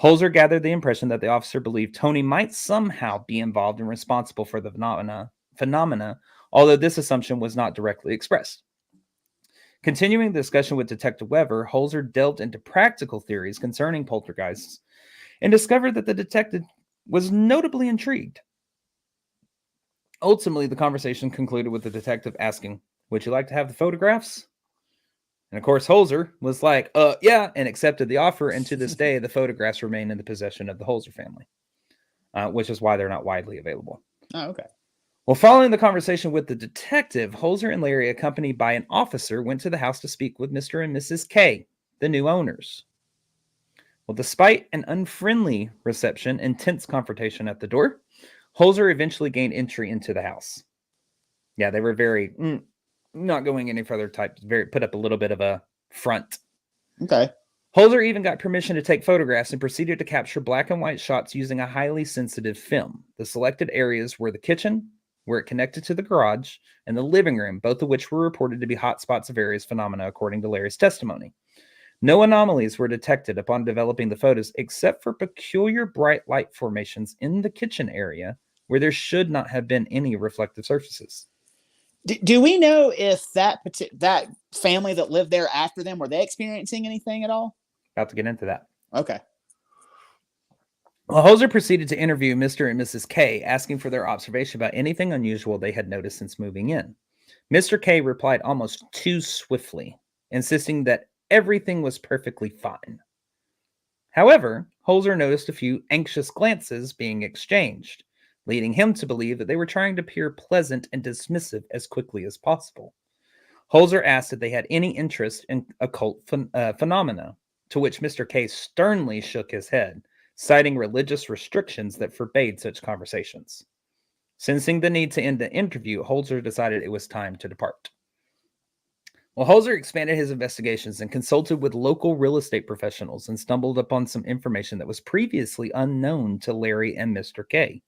Holzer gathered the impression that the officer believed Tony might somehow be involved and responsible for the phenomena, although this assumption was not directly expressed. Continuing the discussion with Detective Weber, Holzer delved into practical theories concerning poltergeists and discovered that the detective was notably intrigued. Ultimately, the conversation concluded with the detective asking, "Would you like to have the photographs?" And of course, Holzer was like, yeah, and accepted the offer. And to this day, the photographs remain in the possession of the Holzer family, which is why they're not widely available. Oh, okay. Well, following the conversation with the detective, Holzer and Larry, accompanied by an officer, went to the house to speak with Mr. and Mrs. K, the new owners. Well, despite an unfriendly reception and tense confrontation at the door, Holzer eventually gained entry into the house. Yeah, they were very not going any further type, put up a little bit of a front. Okay. Holzer even got permission to take photographs and proceeded to capture black and white shots using a highly sensitive film. The selected areas were the kitchen, where it connected to the garage, and the living room, both of which were reported to be hotspots of various phenomena, according to Larry's testimony. No anomalies were detected upon developing the photos, except for peculiar bright light formations in the kitchen area, where there should not have been any reflective surfaces. Do we know if that family that lived there after them, were they experiencing anything at all? About to get into that. Okay. Well, Holzer proceeded to interview Mr. and Mrs. K, asking for their observation about anything unusual they had noticed since moving in. Mr. K replied almost too swiftly, insisting that everything was perfectly fine. However, Holzer noticed a few anxious glances being exchanged, leading him to believe that they were trying to appear pleasant and dismissive as quickly as possible. Holzer asked if they had any interest in occult phenomena, to which Mr. K sternly shook his head, citing religious restrictions that forbade such conversations. Sensing the need to end the interview, Holzer decided it was time to depart. Well, Holzer expanded his investigations and consulted with local real estate professionals and stumbled upon some information that was previously unknown to Larry and Mr. K.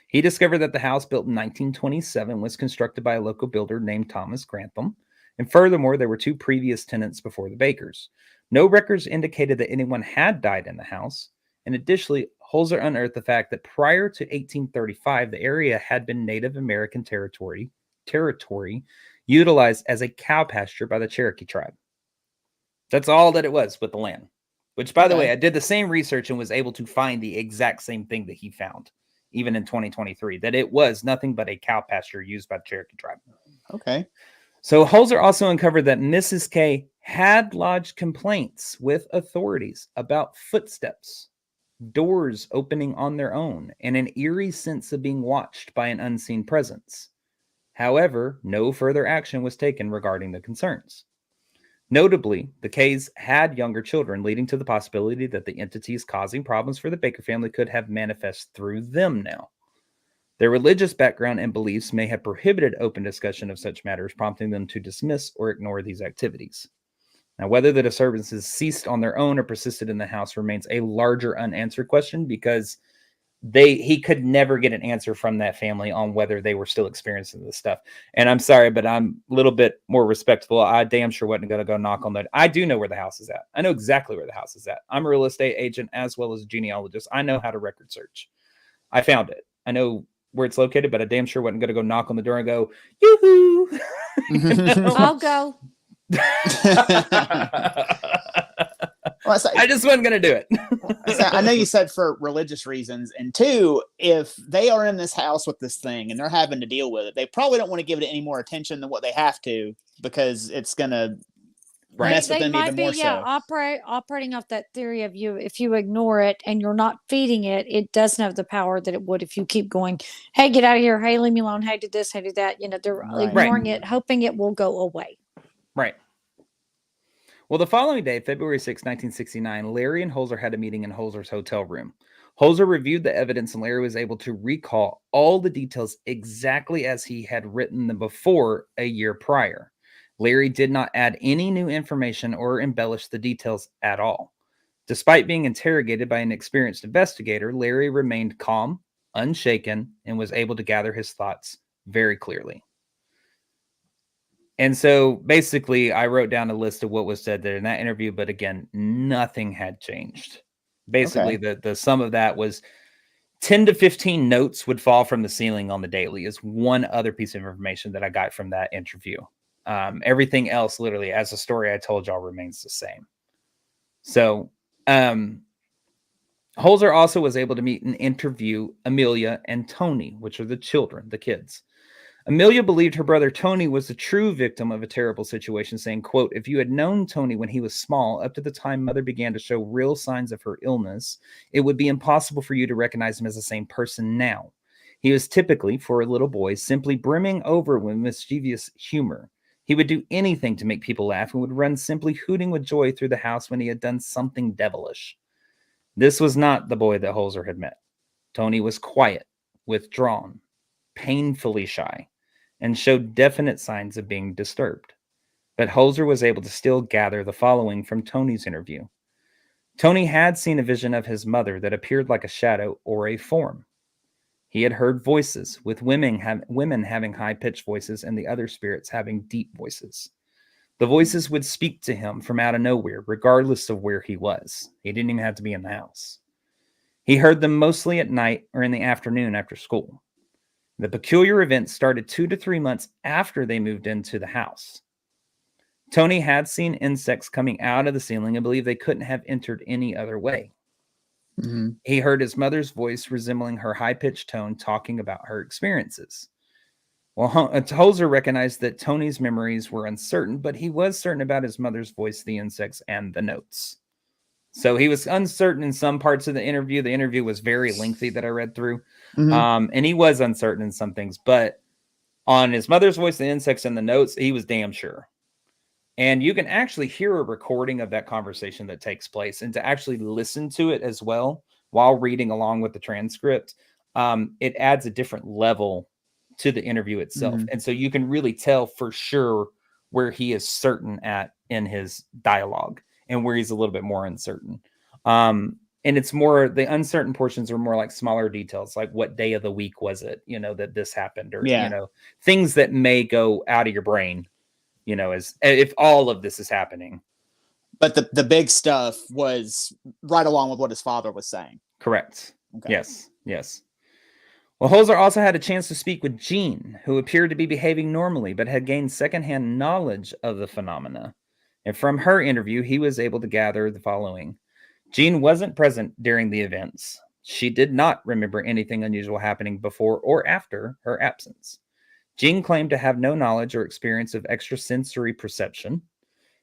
He discovered that the house, built in 1927, was constructed by a local builder named Thomas Grantham, and furthermore, there were two previous tenants before the Bakers. No records indicated that anyone had died in the house, and additionally, Holzer unearthed the fact that prior to 1835, the area had been Native American territory utilized as a cow pasture by the Cherokee tribe. That's all that it was with the land, which, by the way, I did the same research and was able to find the exact same thing that he found, even in 2023, that it was nothing but a cow pasture used by the Cherokee tribe. Okay. So Holzer also uncovered that Mrs. K had lodged complaints with authorities about footsteps, doors opening on their own, and an eerie sense of being watched by an unseen presence. However, no further action was taken regarding the concerns. Notably, the K's had younger children, leading to the possibility that the entities causing problems for the Baker family could have manifested through them now. Their religious background and beliefs may have prohibited open discussion of such matters, prompting them to dismiss or ignore these activities. Now, whether the disturbances ceased on their own or persisted in the house remains a larger unanswered question, because he could never get an answer from that family on whether they were still experiencing this stuff. And I'm sorry, but I'm a little bit more respectful. I damn sure wasn't going to go knock on that. I do know where the house is at. I know exactly where the house is at. I'm a real estate agent as well as a genealogist. I know how to record search. I found it. I know where it's located, but I damn sure wasn't going to go knock on the door and go, yoo-hoo. I'll go. Well, I just wasn't going to do it. I know you said for religious reasons, and two, if they are in this house with this thing and they're having to deal with it, they probably don't want to give it any more attention than what they have to, because it's going to mess with them even more so. Operating off that theory of if you ignore it and you're not feeding it, it doesn't have the power that it would if you keep going, hey, get out of here, hey, leave me alone, hey, do this, hey, do that. They're ignoring it, hoping it will go away. Right. Well, the following day, February 6, 1969, Larry and Holzer had a meeting in Holzer's hotel room. Holzer reviewed the evidence, and Larry was able to recall all the details exactly as he had written them before a year prior. Larry did not add any new information or embellish the details at all. Despite being interrogated by an experienced investigator, Larry remained calm, unshaken, and was able to gather his thoughts very clearly. And so basically, I wrote down a list of what was said there in that interview, but again, nothing had changed. Basically, the sum of that was 10 to 15 notes would fall from the ceiling on the daily is one other piece of information that I got from that interview. Everything else, literally, as a story I told y'all, remains the same. So Holzer also was able to meet and interview Amelia and Tony, which are the children, the kids. Amelia believed her brother Tony was the true victim of a terrible situation, saying, quote, "If you had known Tony when he was small, up to the time Mother began to show real signs of her illness, it would be impossible for you to recognize him as the same person now. He was typically, for a little boy, simply brimming over with mischievous humor. He would do anything to make people laugh and would run simply hooting with joy through the house when he had done something devilish." This was not the boy that Holzer had met. Tony was quiet, withdrawn, painfully shy, and showed definite signs of being disturbed. But Holzer was able to still gather the following from Tony's interview. Tony had seen a vision of his mother that appeared like a shadow or a form. He had heard voices, with women having high-pitched voices and the other spirits having deep voices. The voices would speak to him from out of nowhere, regardless of where he was. He didn't even have to be in the house. He heard them mostly at night or in the afternoon after school. The peculiar events started 2 to 3 months after they moved into the house. Tony had seen insects coming out of the ceiling and believed they couldn't have entered any other way. Mm-hmm. He heard his mother's voice resembling her high-pitched tone talking about her experiences. Well, Holzer recognized that Tony's memories were uncertain, but he was certain about his mother's voice, the insects, and the notes. So he was uncertain in some parts of the interview. The interview was very lengthy that I read through. Mm-hmm. And he was uncertain in some things, but on his mother's voice, the insects, and the notes, he was damn sure. And you can actually hear a recording of that conversation that takes place, and to actually listen to it as well while reading along with the transcript, it adds a different level to the interview itself. Mm-hmm. And so you can really tell for sure where he is certain at in his dialogue and where he's a little bit more uncertain. And it's more, the uncertain portions are more like smaller details, like what day of the week was it, that this happened, or, things that may go out of your brain, as if all of this is happening. But the big stuff was right along with what his father was saying. Correct. Okay. Yes. Well, Holzer also had a chance to speak with Jean, who appeared to be behaving normally, but had gained secondhand knowledge of the phenomena. And from her interview, he was able to gather the following. Jean wasn't present during the events. She did not remember anything unusual happening before or after her absence. Jean claimed to have no knowledge or experience of extrasensory perception.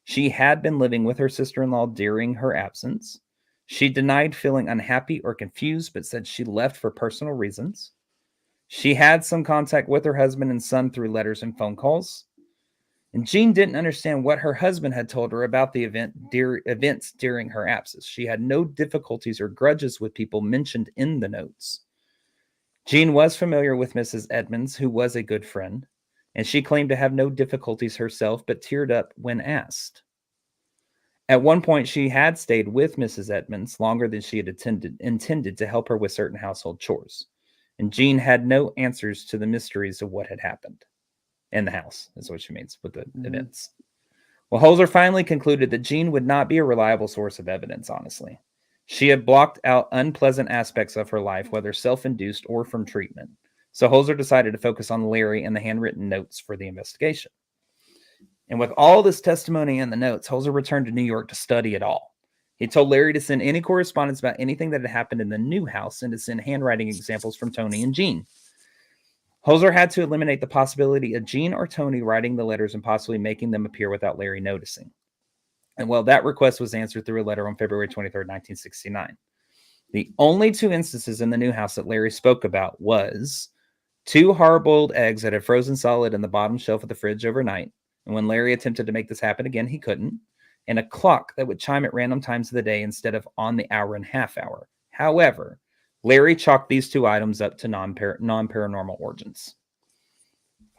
She had been living with her sister-in-law during her absence. She denied feeling unhappy or confused, but said she left for personal reasons. She had some contact with her husband and son through letters and phone calls. And Jean didn't understand what her husband had told her about the events during her absence. She had no difficulties or grudges with people mentioned in the notes. Jean was familiar with Mrs. Edmonds, who was a good friend, and she claimed to have no difficulties herself, but teared up when asked. At one point, she had stayed with Mrs. Edmonds longer than she had intended to help her with certain household chores. And Jean had no answers to the mysteries of what had happened in the house, is what she means with the events. Well, Holzer finally concluded that Jean would not be a reliable source of evidence, honestly. She had blocked out unpleasant aspects of her life, whether self-induced or from treatment. So Holzer decided to focus on Larry and the handwritten notes for the investigation. And with all this testimony and the notes, Holzer returned to New York to study it all. He told Larry to send any correspondence about anything that had happened in the new house and to send handwriting examples from Tony and Jean. Holzer had to eliminate the possibility of Jean or Tony writing the letters and possibly making them appear without Larry noticing. And well, that request was answered through a letter on February 23rd, 1969. The only two instances in the new house that Larry spoke about was 2 hard-boiled eggs that had frozen solid in the bottom shelf of the fridge overnight. And when Larry attempted to make this happen again, he couldn't. and a clock that would chime at random times of the day instead of on the hour and half hour. However, Larry chalked these two items up to non-paranormal origins.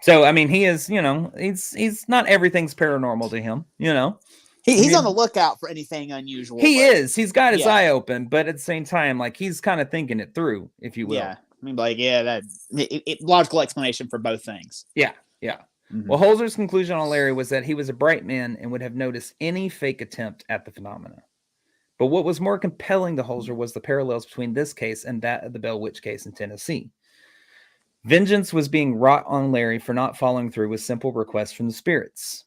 So, I mean, he is, he's not everything's paranormal to him, He's on the lookout for anything unusual. He's got his eye open, but at the same time, like, he's kind of thinking it through, if you will. Yeah. I mean, like, logical explanation for both things. Yeah. Mm-hmm. Well, Holzer's conclusion on Larry was that he was a bright man and would have noticed any fake attempt at the phenomena. But what was more compelling to Holzer was the parallels between this case and that of the Bell Witch case in Tennessee. Vengeance was being wrought on Larry for not following through with simple requests from the spirits.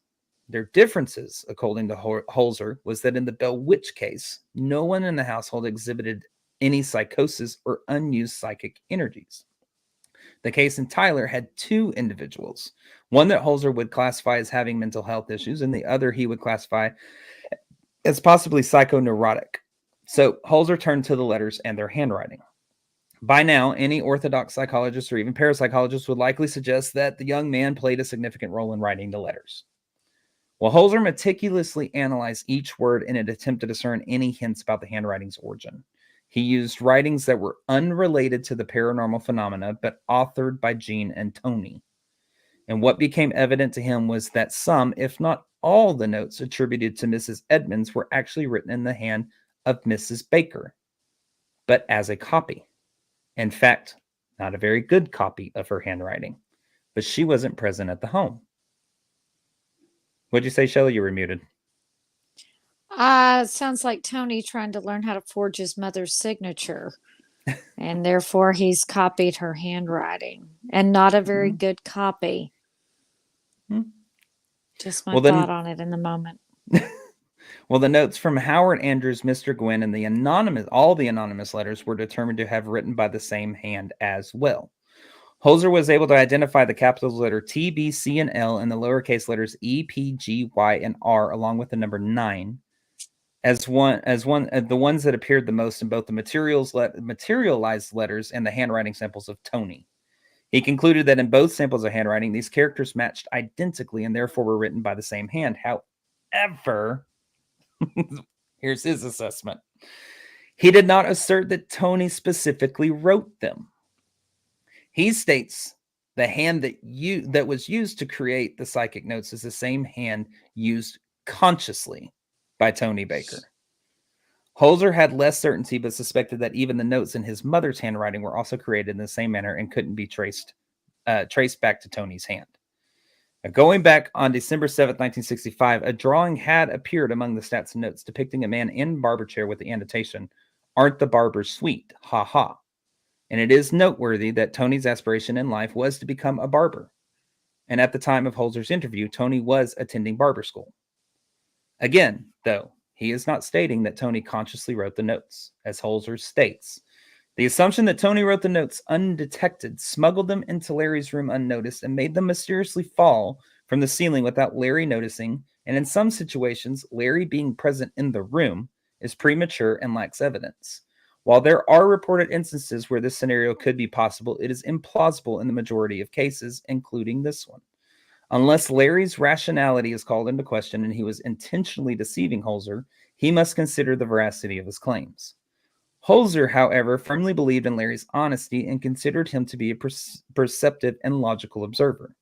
Their differences, according to Holzer, was that in the Bell Witch case, no one in the household exhibited any psychosis or unused psychic energies. The case in Tyler had two individuals, one that Holzer would classify as having mental health issues, and the other he would classify as possibly psychoneurotic. So Holzer turned to the letters and their handwriting. By now, any orthodox psychologist or even parapsychologist would likely suggest that the young man played a significant role in writing the letters. Well, Holzer meticulously analyzed each word in an attempt to discern any hints about the handwriting's origin. He used writings that were unrelated to the paranormal phenomena, but authored by Jean and Tony. And what became evident to him was that some, if not all, the notes attributed to Mrs. Edmonds were actually written in the hand of Mrs. Baker, but as a copy. In fact, not a very good copy of her handwriting, but she wasn't present at the home. What'd you say, Shelley? You were muted. Sounds like Tony trying to learn how to forge his mother's signature. And therefore he's copied her handwriting. And not a very good copy. Just my thought on it in the moment. Well, the notes from Howard Andrews, Mr. Gwynn, and all the anonymous letters were determined to have written by the same hand as well. Holzer was able to identify the capital letter T, B, C, and L and the lowercase letters E, P, G, Y, and R, along with the number 9, as the ones that appeared the most in both the materialized letters and the handwriting samples of Tony. He concluded that in both samples of handwriting, these characters matched identically and therefore were written by the same hand. However, here's his assessment. He did not assert that Tony specifically wrote them. He states the hand that was used to create the psychic notes is the same hand used consciously by Tony Baker. Holzer had less certainty, but suspected that even the notes in his mother's handwriting were also created in the same manner and couldn't be traced back to Tony's hand. Going back on December 7th, 1965, a drawing had appeared among the stats and notes depicting a man in barber chair with the annotation, "Aren't the barbers sweet? Ha ha." And it is noteworthy that Tony's aspiration in life was to become a barber. And at the time of Holzer's interview, Tony was attending barber school. Again, though, he is not stating that Tony consciously wrote the notes, as Holzer states. The assumption that Tony wrote the notes undetected, smuggled them into Larry's room unnoticed, and made them mysteriously fall from the ceiling without Larry noticing, and in some situations, Larry being present in the room, is premature and lacks evidence. While there are reported instances where this scenario could be possible, it is implausible in the majority of cases, including this one. Unless Larry's rationality is called into question and he was intentionally deceiving Holzer, he must consider the veracity of his claims. Holzer, however, firmly believed in Larry's honesty and considered him to be a perceptive and logical observer.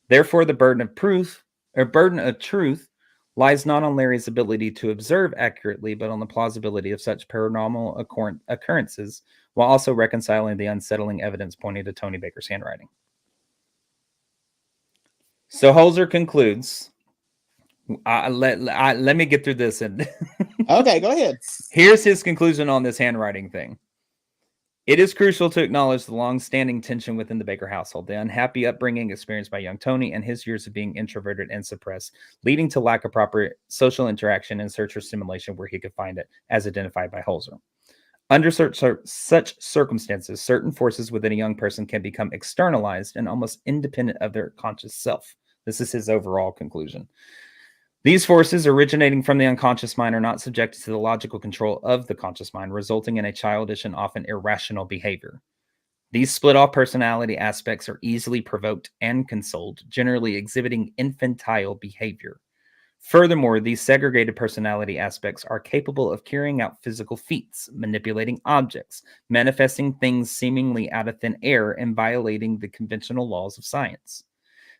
Therefore, the burden of truth lies not on Larry's ability to observe accurately, but on the plausibility of such paranormal occurrences, while also reconciling the unsettling evidence pointing to Tony Baker's handwriting. So Holzer concludes. Let me get through this. Okay, go ahead. Here's his conclusion on this handwriting thing. It is crucial to acknowledge the long-standing tension within the Baker household, the unhappy upbringing experienced by young Tony, and his years of being introverted and suppressed, leading to lack of proper social interaction and search for stimulation where he could find it, as identified by Holzer. Under such circumstances, certain forces within a young person can become externalized and almost independent of their conscious self. This is his overall conclusion. These forces originating from the unconscious mind are not subjected to the logical control of the conscious mind, resulting in a childish and often irrational behavior. These split-off personality aspects are easily provoked and consoled, generally exhibiting infantile behavior. Furthermore, these segregated personality aspects are capable of carrying out physical feats, manipulating objects, manifesting things seemingly out of thin air, and violating the conventional laws of science.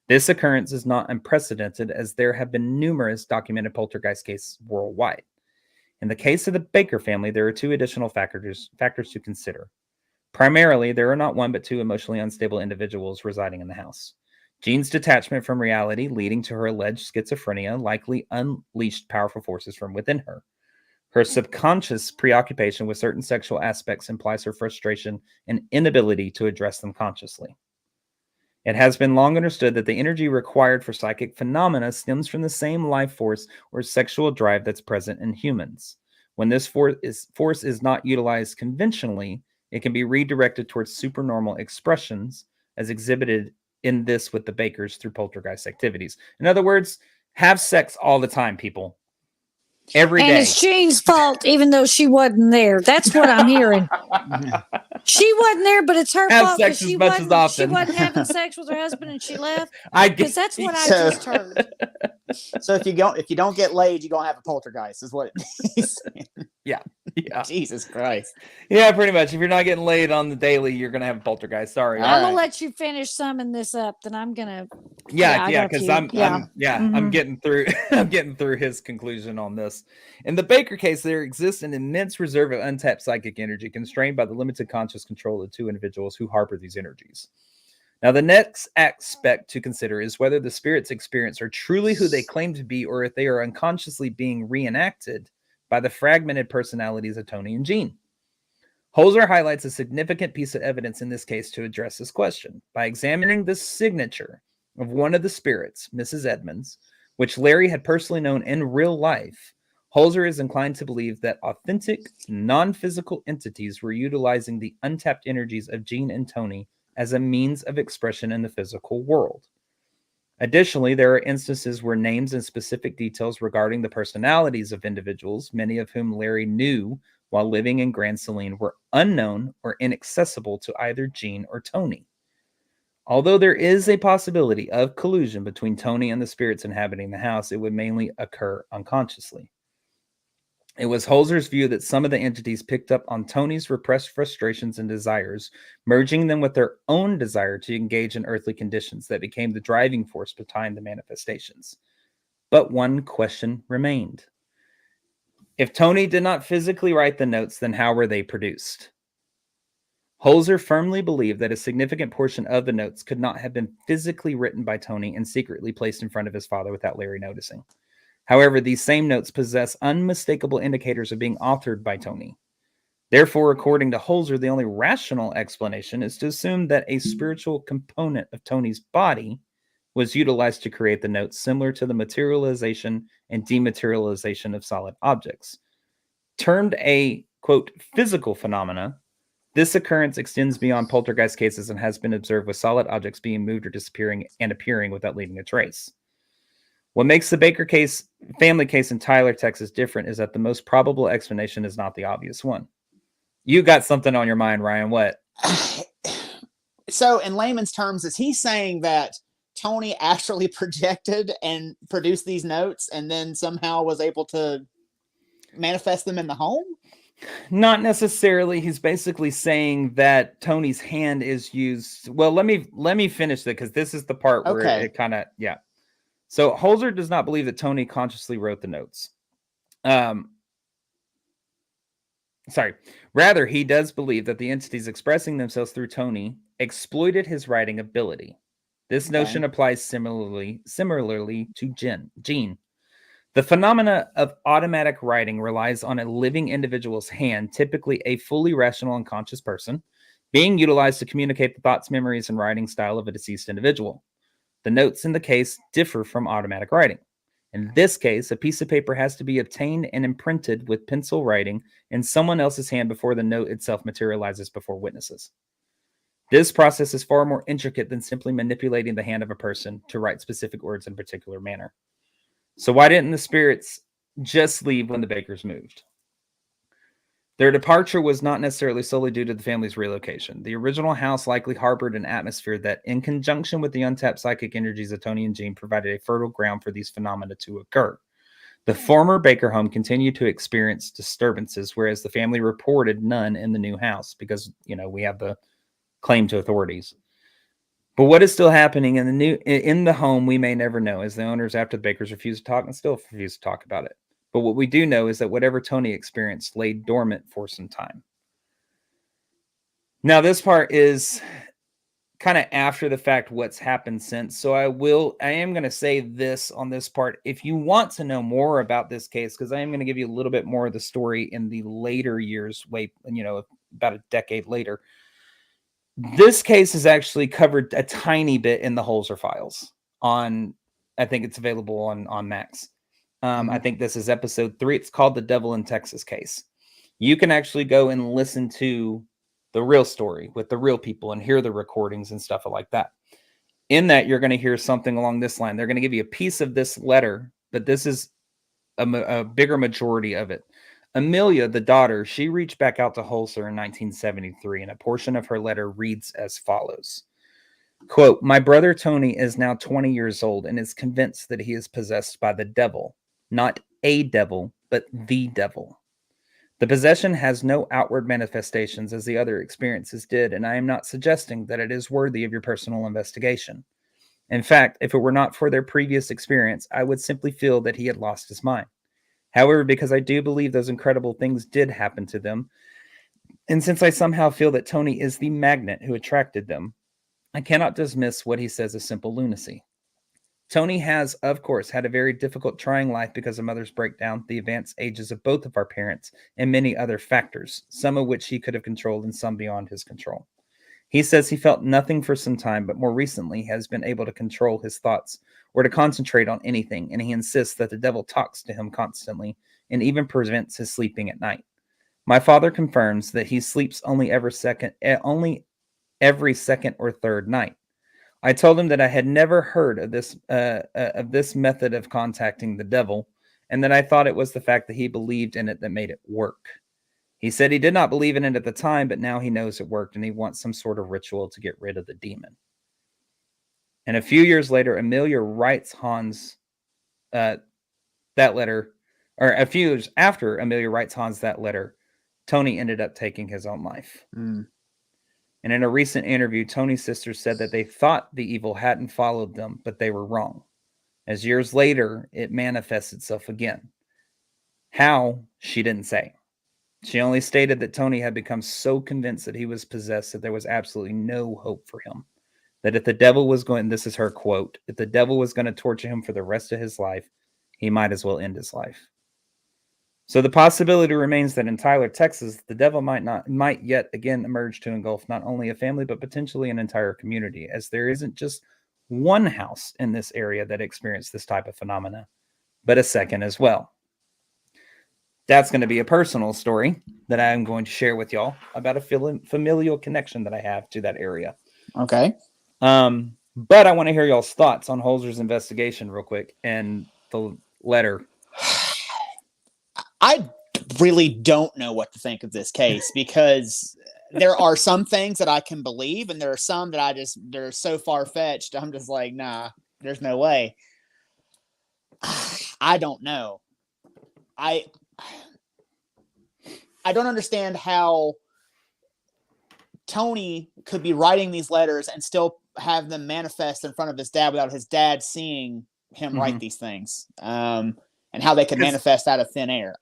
This occurrence is not unprecedented, as there have been numerous documented poltergeist cases worldwide. In the case of the Baker family, there are two additional factors to consider. Primarily, there are not one but two emotionally unstable individuals residing in the house. Jean's detachment from reality, leading to her alleged schizophrenia, likely unleashed powerful forces from within her. Her subconscious preoccupation with certain sexual aspects implies her frustration and inability to address them consciously. It has been long understood that the energy required for psychic phenomena stems from the same life force or sexual drive that's present in humans. When this force is not utilized conventionally, it can be redirected towards supernormal expressions, as exhibited in this with the Bakers through poltergeist activities. In other words, have sex all the time, people. Every day. And it's Jean's fault, even though she wasn't there. That's what I'm hearing. She wasn't there, but it's her Have fault sex because as she much as wasn't. She often. wasn't having sex with her husband, and she left. I Because get that's what I So- just heard. So if you don't get laid, you're gonna have a poltergeist, is what he's saying. Yeah. Jesus Christ. Yeah, pretty much. If you're not getting laid on the daily, you're gonna have a poltergeist. Sorry. All I'm right. gonna let you finish summing this up. Then I'm gonna. Yeah, I got a because few. I'm Mhm. getting through I'm getting through his conclusion on this. In the Baker case, there exists an immense reserve of untapped psychic energy constrained by the limited conscious control of two individuals who harbor these energies. Now, the next aspect to consider is whether the spirits experienced are truly who they claim to be, or if they are unconsciously being reenacted by the fragmented personalities of Tony and Jean. Holzer highlights a significant piece of evidence in this case to address this question. By examining the signature of one of the spirits, Mrs. Edmonds, which Larry had personally known in real life, Holzer is inclined to believe that authentic, non-physical entities were utilizing the untapped energies of Jean and Tony as a means of expression in the physical world. Additionally, there are instances where names and specific details regarding the personalities of individuals, many of whom Larry knew while living in Grand Saline, were unknown or inaccessible to either Jean or Tony. Although there is a possibility of collusion between Tony and the spirits inhabiting the house, it would mainly occur unconsciously. It was Holzer's view that some of the entities picked up on Tony's repressed frustrations and desires, merging them with their own desire to engage in earthly conditions, that became the driving force behind the manifestations. But one question remained. If Tony did not physically write the notes, then how were they produced? Holzer firmly believed that a significant portion of the notes could not have been physically written by Tony and secretly placed in front of his father without Larry noticing. However, these same notes possess unmistakable indicators of being authored by Tony. Therefore, according to Holzer, the only rational explanation is to assume that a spiritual component of Tony's body was utilized to create the notes, similar to the materialization and dematerialization of solid objects. Termed a, quote, physical phenomena, this occurrence extends beyond poltergeist cases and has been observed with solid objects being moved or disappearing and appearing without leaving a trace. What makes the Baker family case in Tyler, Texas different is that the most probable explanation is not the obvious one. You got something on your mind, Ryan. What? So, in layman's terms, is he saying that Tony actually projected and produced these notes and then somehow was able to manifest them in the home? Not necessarily. He's basically saying that Tony's hand is used. Well, let me finish that, because this is the part where it kind of, yeah. So Holzer does not believe that Tony consciously wrote the notes. Rather, he does believe that the entities expressing themselves through Tony exploited his writing ability. This notion applies similarly to Jean. The phenomena of automatic writing relies on a living individual's hand, typically a fully rational and conscious person, being utilized to communicate the thoughts, memories, and writing style of a deceased individual. The notes in the case differ from automatic writing. In this case, a piece of paper has to be obtained and imprinted with pencil writing in someone else's hand before the note itself materializes before witnesses. This process is far more intricate than simply manipulating the hand of a person to write specific words in a particular manner. So why didn't the spirits just leave when the Bakers moved? Their departure was not necessarily solely due to the family's relocation. The original house likely harbored an atmosphere that, in conjunction with the untapped psychic energies of Tony and Jean, provided a fertile ground for these phenomena to occur. The former Baker home continued to experience disturbances, whereas the family reported none in the new house because, we have the claim to authorities. But what is still happening in the home, we may never know, as the owners, after the Bakers, refuse to talk and still refuse to talk about it. But what we do know is that whatever Tony experienced lay dormant for some time. Now, this part is kind of after the fact what's happened since. So I am going to say this on this part. If you want to know more about this case, because I am going to give you a little bit more of the story in the later years, about a decade later. This case is actually covered a tiny bit in the Holzer files I think it's available on Max. I think this is episode 3. It's called The Devil in Texas case. You can actually go and listen to the real story with the real people and hear the recordings and stuff like that. In that, you're going to hear something along this line. They're going to give you a piece of this letter, but this is a bigger majority of it. Amelia, the daughter, she reached back out to Holzer in 1973, and a portion of her letter reads as follows. Quote, "My brother Tony is now 20 years old and is convinced that he is possessed by the devil. Not a devil, but the devil. The possession has no outward manifestations as the other experiences did, and I am not suggesting that it is worthy of your personal investigation. In fact, if it were not for their previous experience, I would simply feel that he had lost his mind. However, because I do believe those incredible things did happen to them, and since I somehow feel that Tony is the magnet who attracted them, I cannot dismiss what he says as simple lunacy. Tony has, of course, had a very difficult, trying life because of mother's breakdown, the advanced ages of both of our parents, and many other factors, some of which he could have controlled and some beyond his control. He says he felt nothing for some time, but more recently has been able to control his thoughts or to concentrate on anything, and he insists that the devil talks to him constantly and even prevents his sleeping at night. My father confirms that he sleeps only every second or third night. I told him that I had never heard of this method of contacting the devil, and that I thought it was the fact that he believed in it that made it work. He said he did not believe in it at the time, but now he knows it worked, and he wants some sort of ritual to get rid of the demon." And a few years later, Amelia writes Hans that letter, or a few years after Amelia writes Hans that letter, Tony ended up taking his own life. And in a recent interview, Tony's sister said that they thought the evil hadn't followed them, but they were wrong. As years later, it manifests itself again. How, she didn't say. She only stated that Tony had become so convinced that he was possessed that there was absolutely no hope for him. That if the devil was going, this is her quote, if the devil was going to torture him for the rest of his life, he might as well end his life. So the possibility remains that in Tyler, Texas, the devil might yet again emerge to engulf not only a family, but potentially an entire community, as there isn't just one house in this area that experienced this type of phenomena, but a second as well. That's going to be a personal story that I'm going to share with y'all about a familial connection that I have to that area. Okay. But I want to hear y'all's thoughts on Holzer's investigation real quick and the letter. I really don't know what to think of this case because there are some things that I can believe, and there are some that they're so far-fetched. I'm just like, nah, there's no way. I don't know. I don't understand how Tony could be writing these letters and still have them manifest in front of his dad without his dad seeing him write these things. And how they could manifest out of thin air.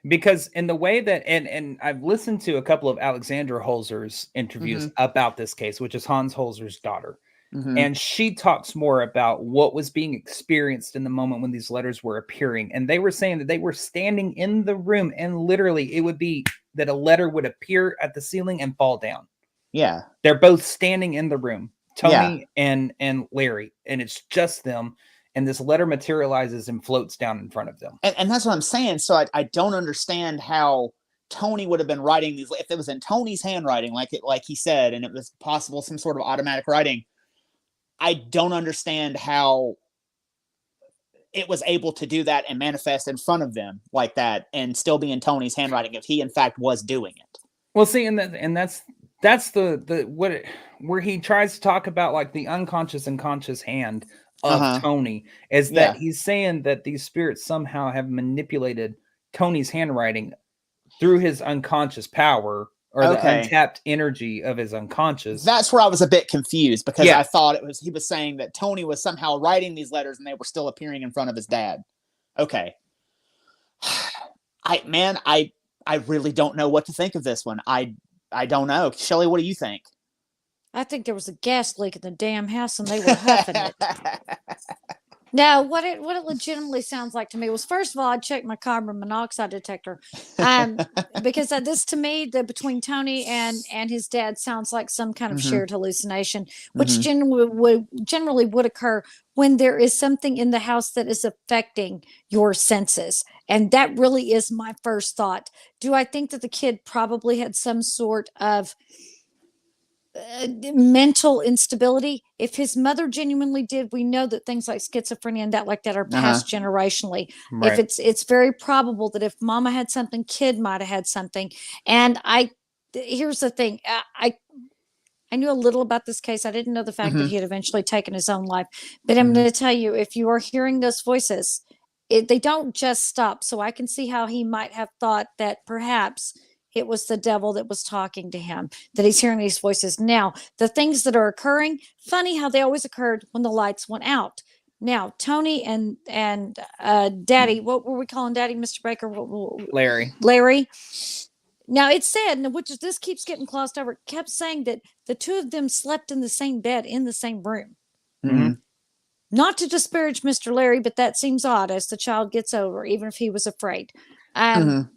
Because in the way that, and I've listened to a couple of Alexandra Holzer's interviews about this case, which is Hans Holzer's daughter. And she talks more about what was being experienced in the moment when these letters were appearing. And they were saying that they were standing in the room, and literally it would be that a letter would appear at the ceiling and fall down. Yeah. They're both standing in the room, Tony and Larry, and it's just them. And this letter materializes and floats down in front of them. And that's what I'm saying. So I don't understand how Tony would have been writing these. If it was in Tony's handwriting, like he said, and it was possible some sort of automatic writing, I don't understand how it was able to do that and manifest in front of them like that and still be in Tony's handwriting if he in fact was doing it. Well, see, and that's where he tries to talk about like the unconscious and conscious hand of Uh-huh. Tony is Yeah. that he's saying that these spirits somehow have manipulated Tony's handwriting through his unconscious power or the Okay. untapped energy of his unconscious. That's where I was a bit confused because Yeah. I thought he was saying that Tony was somehow writing these letters and they were still appearing in front of his dad. Okay. I really don't know what to think of this one. I don't know. Shelley, what do you think? I think there was a gas leak in the damn house and they were huffing it. No, what it legitimately sounds like to me was, first of all, I checked my carbon monoxide detector, because this to me, between Tony and his dad sounds like some kind of shared hallucination, which generally would occur when there is something in the house that is affecting your senses, and that really is my first thought. Do I think that the kid probably had some sort of mental instability? If his mother genuinely did, we know that things like schizophrenia and that like that are passed generationally. Right. If it's very probable that if mama had something, kid might have had something. And here's the thing, I knew a little about this case. I didn't know the fact that he had eventually taken his own life, but I'm going to tell you, if you are hearing those voices, they don't just stop. So I can see how he might have thought that perhaps it was the devil that was talking to him, that he's hearing these voices. Now, the things that are occurring, funny how they always occurred when the lights went out. Now, Tony and Daddy, what were we calling Daddy, Mr. Baker? Larry. Now, it said, which is, this keeps getting glossed over, it kept saying that the two of them slept in the same bed in the same room. Not to disparage Mr. Larry, but that seems odd as the child gets over, even if he was afraid. Well,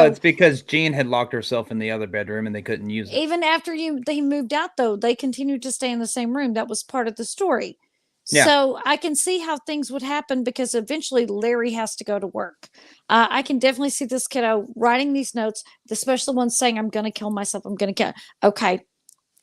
it's because Jean had locked herself in the other bedroom and they couldn't use it. Even after they moved out, though, they continued to stay in the same room. That was part of the story. Yeah. So I can see how things would happen because eventually Larry has to go to work. I can definitely see this kiddo writing these notes, especially the ones saying, I'm going to kill myself. I'm going to kill. Okay.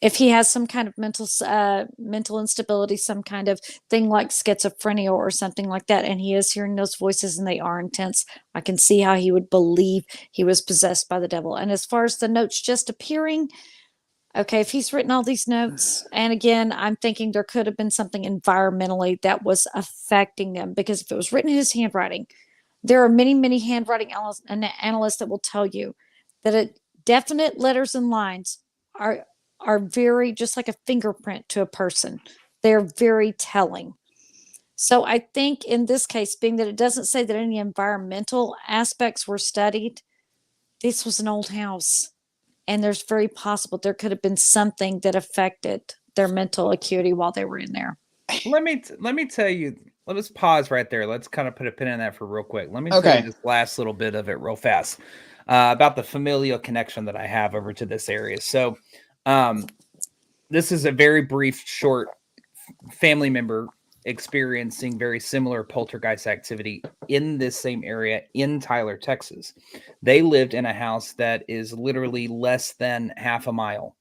If he has some kind of mental instability, some kind of thing like schizophrenia or something like that, and he is hearing those voices and they are intense, I can see how he would believe he was possessed by the devil. And as far as the notes just appearing, okay, if he's written all these notes, and again, I'm thinking there could have been something environmentally that was affecting them, because if it was written in his handwriting, there are many, many handwriting analysts that will tell you that definite letters and lines are very, just like a fingerprint to a person. They're very telling. So I think in this case, being that it doesn't say that any environmental aspects were studied, this was an old house. And there's very possible there could have been something that affected their mental acuity while they were in there. Let me tell you, let's pause right there. Let's kind of put a pin in that for real quick. Let me tell you this last little bit of it real fast about the familial connection that I have over to this area. So this is a very brief, short family member experiencing very similar poltergeist activity in this same area in Tyler, Texas. They lived in a house that is literally less than half a mile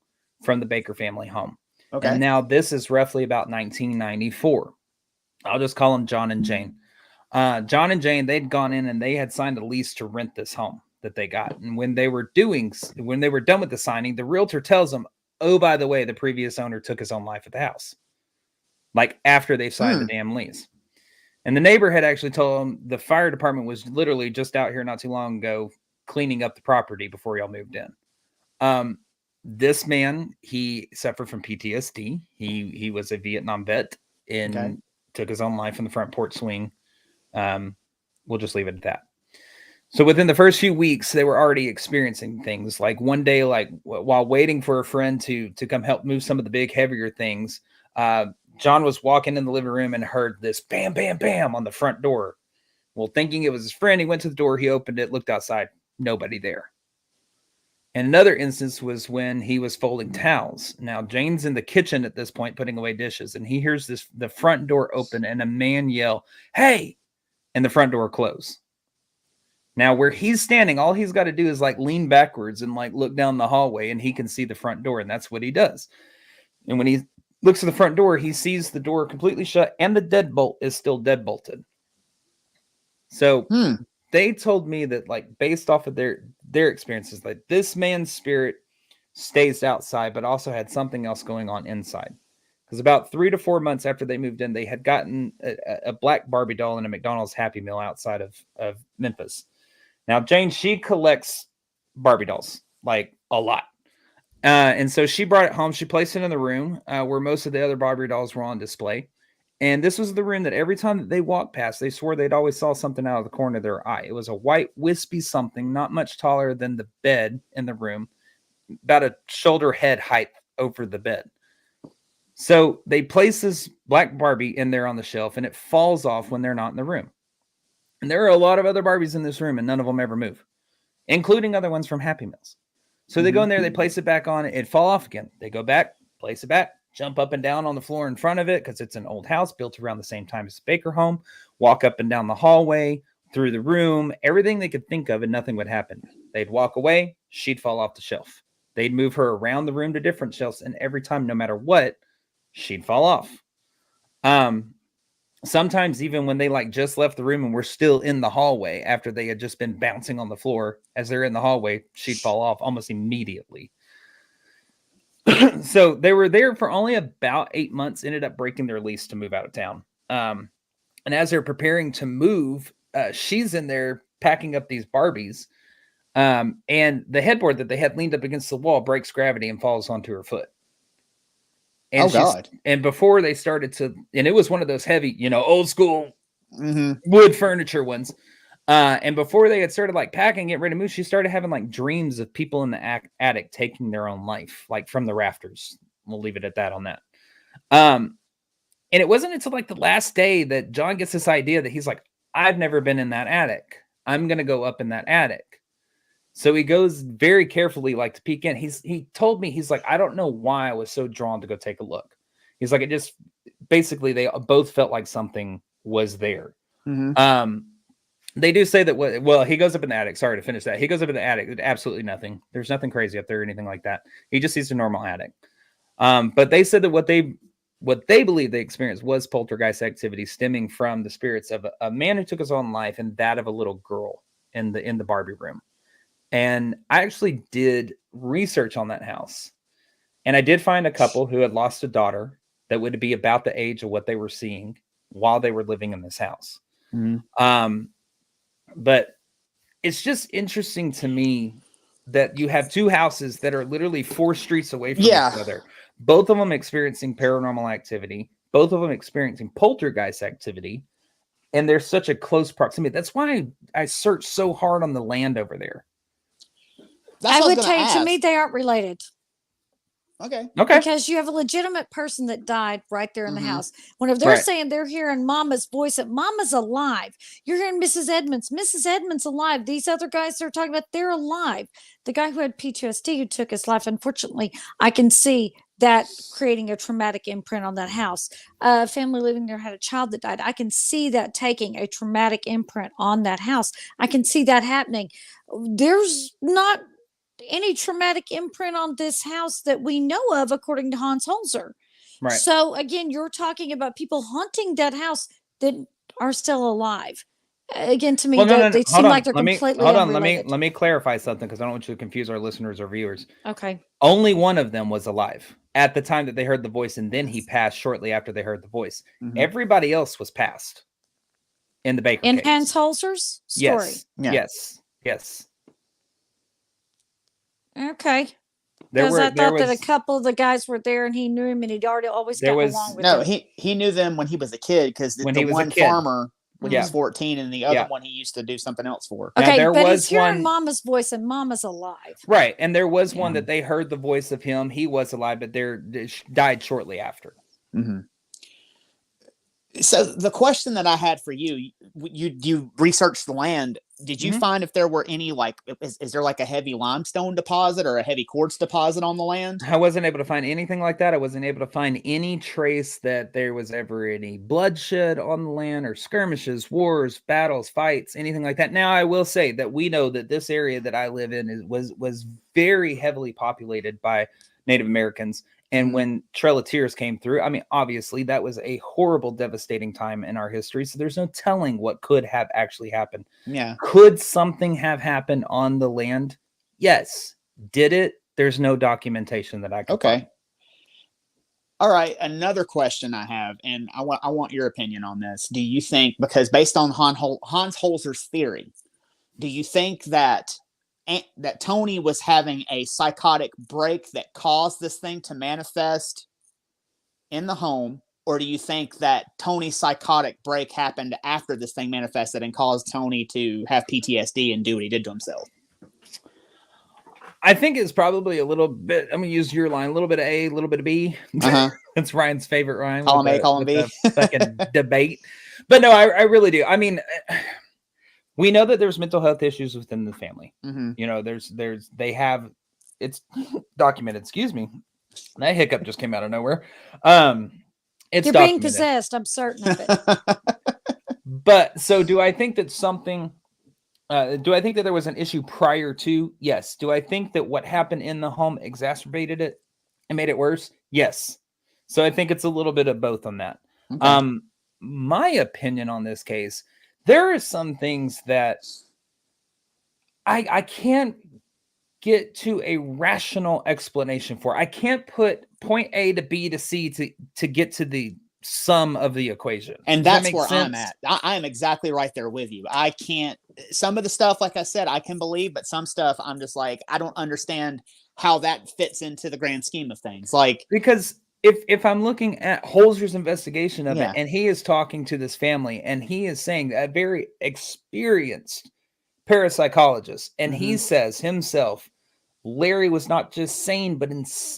from the Baker family home. Okay. And now this is roughly about 1994. I'll just call them John and Jane. John and Jane, they'd gone in and they had signed a lease to rent this home that they got. And when they were done with the signing, the realtor tells them, oh, by the way, the previous owner took his own life at the house. Like after they signed the damn lease. And the neighbor had actually told him the fire department was literally just out here not too long ago cleaning up the property before y'all moved in. This man, he suffered from PTSD. He was a Vietnam vet and took his own life in the front porch swing. We'll just leave it at that. So within the first few weeks, they were already experiencing things. Like one day, like while waiting for a friend to come help move some of the big, heavier things, John was walking in the living room and heard this bam, bam, bam on the front door. Well, thinking it was his friend, he went to the door, he opened it, looked outside, nobody there. And another instance was when he was folding towels. Now, Jane's in the kitchen at this point, putting away dishes, and he hears the front door open and a man yell, "Hey!" and the front door close. Now, where he's standing, all he's got to do is like lean backwards and like look down the hallway, and he can see the front door, and that's what he does. And when he looks at the front door, he sees the door completely shut, and the deadbolt is still deadbolted. So they told me that, like, based off of their experiences, like this man's spirit stays outside, but also had something else going on inside. because about 3 to 4 months after they moved in, they had gotten a black Barbie doll in a McDonald's Happy Meal outside of Memphis. Now, Jane, she collects Barbie dolls, like a lot. And so she brought it home. She placed it in the room where most of the other Barbie dolls were on display. And this was the room that every time that they walked past, they swore they'd always saw something out of the corner of their eye. It was a white, wispy something, not much taller than the bed in the room, about a shoulder head height over the bed. So they place this black Barbie in there on the shelf, and it falls off when they're not in the room. And there are a lot of other Barbies in this room, and none of them ever move, including other ones from Happy Meals. So they go in there, they place it back on, it fall off again. They go back, place it back, jump up and down on the floor in front of it because it's an old house built around the same time as the Baker home, walk up and down the hallway, through the room, everything they could think of, and nothing would happen. They'd walk away, she'd fall off the shelf. They'd move her around the room to different shelves, and every time, no matter what, she'd fall off. Sometimes even when they like just left the room and we're still in the hallway after they had just been bouncing on the floor as they're in the hallway, she'd fall off almost immediately. So they were there for only about 8 months, ended up breaking their lease to move out of town. And as they're preparing to move, she's in there packing up these Barbies. And the headboard that they had leaned up against the wall breaks gravity and falls onto her foot. And God. And before they started to, and it was one of those heavy, old school wood furniture ones. And before they had started like packing, get ready to move, she started having like dreams of people in the attic taking their own life, like from the rafters. We'll leave it at that on that. And it wasn't until like the last day that John gets this idea that he's like, I've never been in that attic. I'm going to go up in that attic. So he goes very carefully, like to peek in. He told me, he's like, I don't know why I was so drawn to go take a look. He's like, it just basically they both felt like something was there. They do say that. Well, he goes up in the attic. Sorry to finish that. He goes up in the attic. Absolutely nothing. There's nothing crazy up there or anything like that. He just sees a normal attic. But they said that what they believe they experienced was poltergeist activity stemming from the spirits of a man who took his own life and that of a little girl in the Barbie room. And I actually did research on that house. And I did find a couple who had lost a daughter that would be about the age of what they were seeing while they were living in this house. But it's just interesting to me that you have two houses that are literally 4 streets away from each other. Both of them experiencing paranormal activity. Both of them experiencing poltergeist activity. And there's such a close proximity. That's why I searched so hard on the land over there. I would tell you, to me, they aren't related. Okay. Because you have a legitimate person that died right there in the house. Whenever they're saying they're hearing Mama's voice, that Mama's alive. You're hearing Mrs. Edmonds. Mrs. Edmonds alive. These other guys they're talking about, they're alive. The guy who had PTSD who took his life, unfortunately, I can see that creating a traumatic imprint on that house. A family living there had a child that died. I can see that taking a traumatic imprint on that house. I can see that happening. There's not any traumatic imprint on this house that we know of, according to Hans Holzer. Right. So again, you're talking about people haunting that house that are still alive. Again, to me, they seem like they're completely unrelated. Let me clarify something because I don't want you to confuse our listeners or viewers. Okay. Only one of them was alive at the time that they heard the voice, and then he passed shortly after they heard the voice. Everybody else was passed in the Baker case. Hans Holzer's story. Yes. Okay. Because I thought that a couple of the guys were there and he knew him and he'd already always got along with them. No, he knew them when he was a kid because the one farmer when he was 14 and the other one he used to do something else for. Okay, but he's hearing Mama's voice and Mama's alive. Right. And there was one that they heard the voice of him. He was alive, but they died shortly after. So the question that I had for you researched the land. Did you find if there were any, like, is there like a heavy limestone deposit or a heavy quartz deposit on the land? I wasn't able to find anything like that. I wasn't able to find any trace that there was ever any bloodshed on the land or skirmishes, wars, battles, fights, anything like that. Now, I will say that we know that this area that I live in was very heavily populated by Native Americans. And when Trail of Tears came through, I mean, obviously that was a horrible, devastating time in our history. So there's no telling what could have actually happened. Yeah. Could something have happened on the land? Yes. Did it? There's no documentation that I can find. All right, another question I have, and I want your opinion on this. Do you think, because based on Hans Holzer's theory, do you think that that Tony was having a psychotic break that caused this thing to manifest in the home, or do you think that Tony's psychotic break happened after this thing manifested and caused Tony to have PTSD and do what he did to himself? I think it's probably a little bit. I'm gonna use your line: a little bit of A, a little bit of B. It's Ryan's favorite rhyme. Column A, column B. Fucking debate. But no, I really do. I mean, we know that there's mental health issues within the family. You know, they have, it's documented. Excuse me, that hiccup just came out of nowhere. It's You're being possessed. I'm certain of it. But so, do I think that something? Do I think that there was an issue prior to? Yes. Do I think that what happened in the home exacerbated it and made it worse? Yes. So I think it's a little bit of both on that. Okay. My opinion on this case, there are some things that I can't get to a rational explanation for. I can't put point A to B to C to get to the sum of the equation. And that's where I'm at. I am exactly right there with you. I can't, some of the stuff, like I said, I can believe, but some stuff I'm just like, I don't understand how that fits into the grand scheme of things. Like, because if I'm looking at Holzer's investigation of it, and he is talking to this family, and he is saying that a very experienced parapsychologist, and he says himself, Larry was not just sane, but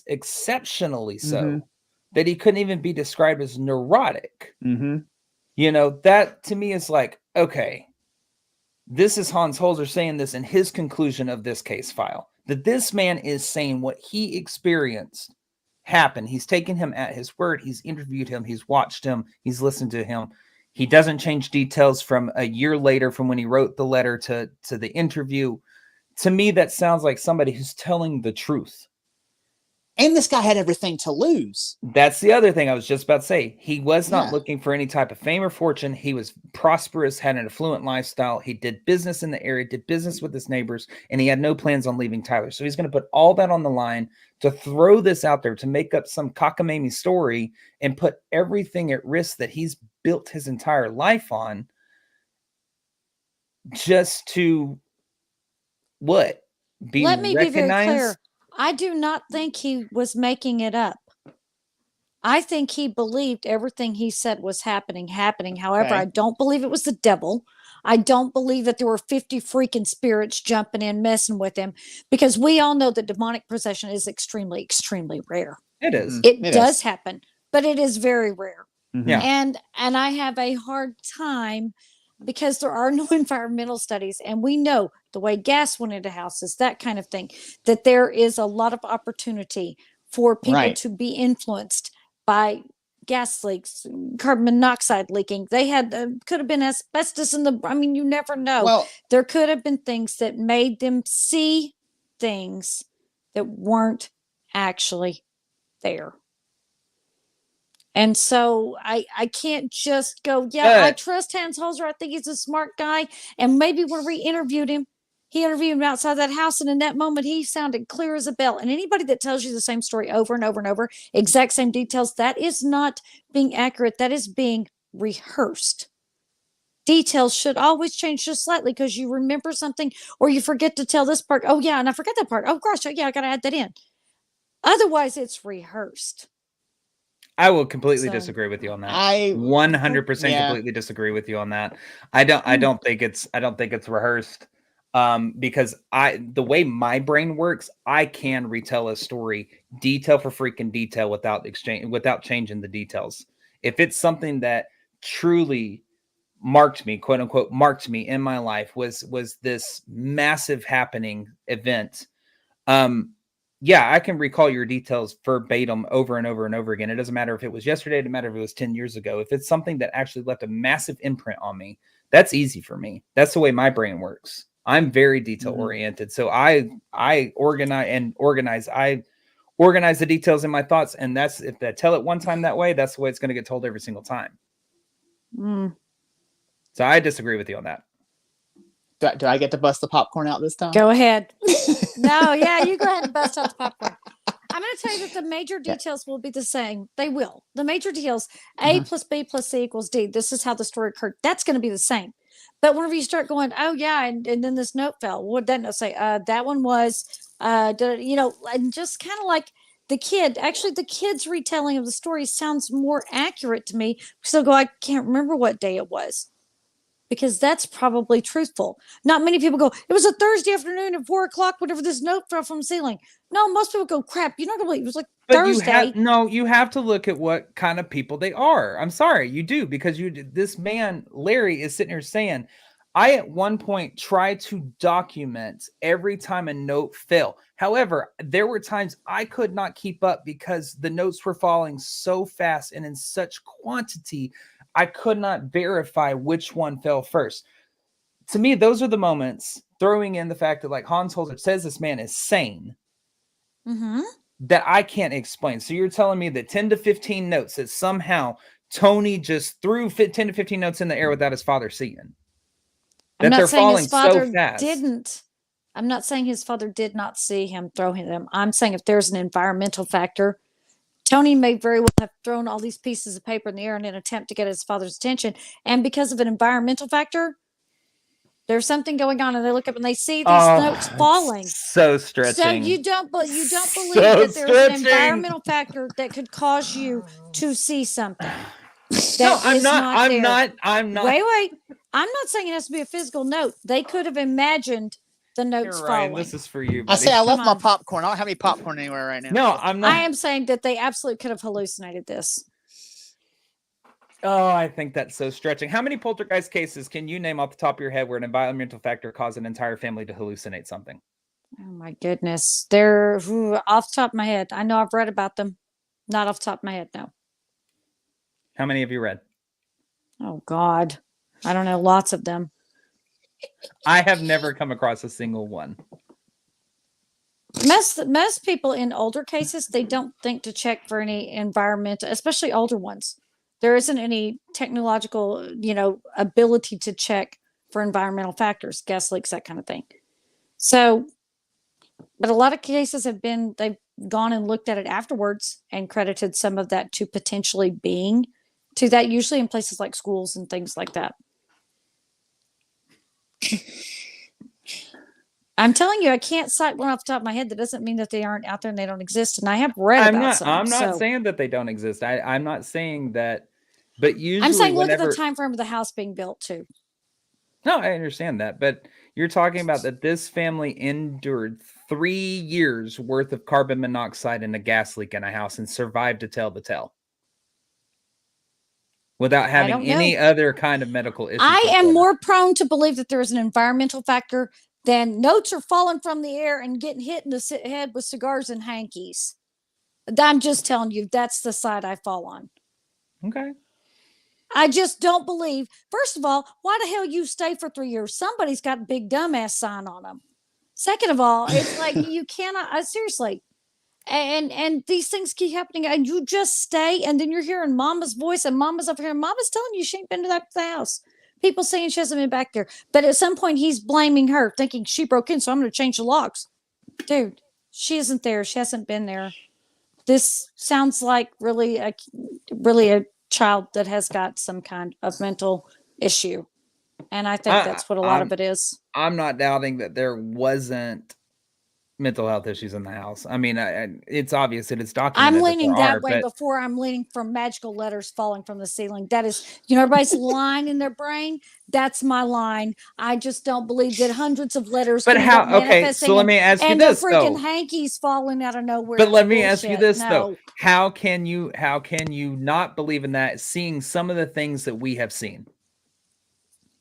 exceptionally so. That he couldn't even be described as neurotic. You know, that to me is like, okay, this is Hans Holzer saying this in his conclusion of this case file, that this man is saying what he experienced happened. He's taken him at his word. He's interviewed him. He's watched him. He's listened to him. He doesn't change details from a year later from when he wrote the letter to the interview. To me, that sounds like somebody who's telling the truth. And this guy had everything to lose. That's the other thing I was just about to say. He was not looking for any type of fame or fortune. He was prosperous, had an affluent lifestyle. He did business in the area, did business with his neighbors, and he had no plans on leaving Tyler. So he's going to put all that on the line to throw this out there, to make up some cockamamie story and put everything at risk that he's built his entire life on, just to what? Let me be very clear. I do not think he was making it up. I think he believed everything he said was happening. However, I don't believe it was the devil. I don't believe that there were 50 freaking spirits jumping in, messing with him, because we all know that demonic possession is extremely, extremely rare. It is. It does happen, but it is very rare. Yeah. And I have a hard time, because there are no environmental studies, and we know the way gas went into houses, that kind of thing, that there is a lot of opportunity for people to be influenced by gas leaks, carbon monoxide leaking. They had could have been asbestos in the, I mean, you never know. Well, there could have been things that made them see things that weren't actually there. And so I can't just go, I trust Hans Holzer. I think he's a smart guy. And maybe when we interviewed him, he interviewed him outside that house. And in that moment, he sounded clear as a bell. And anybody that tells you the same story over and over and over, exact same details, that is not being accurate. That is being rehearsed. Details should always change just slightly, because you remember something or you forget to tell this part. Oh, yeah. And I forgot that part. Oh, gosh. I got to add that in. Otherwise, it's rehearsed. I will completely disagree with you on that. I 100% completely disagree with you on that. I don't think it's rehearsed. Because the way my brain works, I can retell a story detail for freaking detail without changing the details. If it's something that truly marked me, quote unquote, marked me in my life, was this massive happening event. I can recall your details verbatim over and over and over again. It doesn't matter if it was yesterday. It doesn't matter if it was 10 years ago. If it's something that actually left a massive imprint on me, that's easy for me. That's the way my brain works. I'm very detail oriented. So I organize the details in my thoughts. And that's, if I tell it one time that way, that's the way it's going to get told every single time. So I disagree with you on that. Do I get to bust the popcorn out this time? Go ahead. No, you go ahead and bust out the popcorn. I'm going to tell you that the major details will be the same. They will. The major details, A Mm-hmm. plus B plus C equals D. This is how the story occurred. That's going to be the same. But whenever you start going, oh yeah, and then this note fell. What then? I'll say, that one was, and just kind of like the kid's retelling of the story sounds more accurate to me. So I can't remember what day it was. Because that's probably truthful. Not many people go, it was a Thursday afternoon at 4:00, whenever this note fell from the ceiling. No, most people go, crap, you're not gonna believe it was like Thursday. You have to look at what kind of people they are. I'm sorry, you do, because this man, Larry, is sitting here saying, I at one point tried to document every time a note fell. However, there were times I could not keep up because the notes were falling so fast and in such quantity, I could not verify which one fell first. To me, those are the moments, throwing in the fact that like Hans Holzer says this man is sane, that I can't explain. So you're telling me that 10 to 15 notes, that somehow Tony just threw 10 to 15 notes in the air without his father seeing? I'm not saying his father fast. didn't. I'm not saying his father did not see him throw them. I'm saying if there's an environmental factor, Tony may very well have thrown all these pieces of paper in the air in an attempt to get his father's attention. And because of an environmental factor, there's something going on, and they look up and they see these notes falling. So stretching. So you don't believe that there's an environmental factor that could cause you to see something. No, I'm not. Wait. I'm not saying it has to be a physical note. They could have imagined the notes falling. This is for you, I buddy. say I left my popcorn. I don't have any popcorn anywhere right now. No, I'm not. I am saying that they absolutely could have hallucinated this. Oh, I think that's so stretching. How many poltergeist cases can you name off the top of your head where an environmental factor caused an entire family to hallucinate something? Oh my goodness. They're off the top of my head. I know I've read about them. Not off the top of my head, no. How many have you read? Oh God. I don't know. Lots of them. I have never come across a single one. Most people in older cases, they don't think to check for any environmental, especially older ones. There isn't any technological, ability to check for environmental factors, gas leaks, that kind of thing. So, but a lot of cases they've gone and looked at it afterwards and credited some of that to potentially being to that, usually in places like schools and things like that. I'm telling you, I can't cite one off the top of my head. That doesn't mean that they aren't out there and they don't exist. And I have read about some. I'm not saying that they don't exist. I'm not saying that, but usually I'm saying look at the time frame of the house being built too. No, I understand that, but you're talking about that this family endured 3 years worth of carbon monoxide and a gas leak in a house and survived to tell the tale without having any other kind of medical issues. I am more prone to believe that there is an environmental factor than notes are falling from the air and getting hit in the head with cigars and hankies. I'm just telling you, that's the side I fall on. Okay. I just don't believe. First of all, why the hell you stay for 3 years? Somebody's got a big dumbass sign on them. Second of all, it's like you cannot, seriously. And these things keep happening, and you just stay, and then you're hearing Mama's voice, and Mama's up here, and Mama's telling you she ain't been to the house. People saying she hasn't been back there. But at some point, he's blaming her, thinking she broke in, so I'm going to change the locks. Dude, she isn't there. She hasn't been there. This sounds like really a child that has got some kind of mental issue. And I think that's what a lot of it is. I'm not doubting that there wasn't mental health issues in the house. I mean, it's obvious that it's documented. I'm leaning that way before I'm leaning from magical letters falling from the ceiling. That is, everybody's line in their brain. That's my line. I just don't believe that hundreds of letters. But how? Okay, so let me ask you this, and the freaking hankies falling out of nowhere. But let me ask you this though: how can you not believe in that? Seeing some of the things that we have seen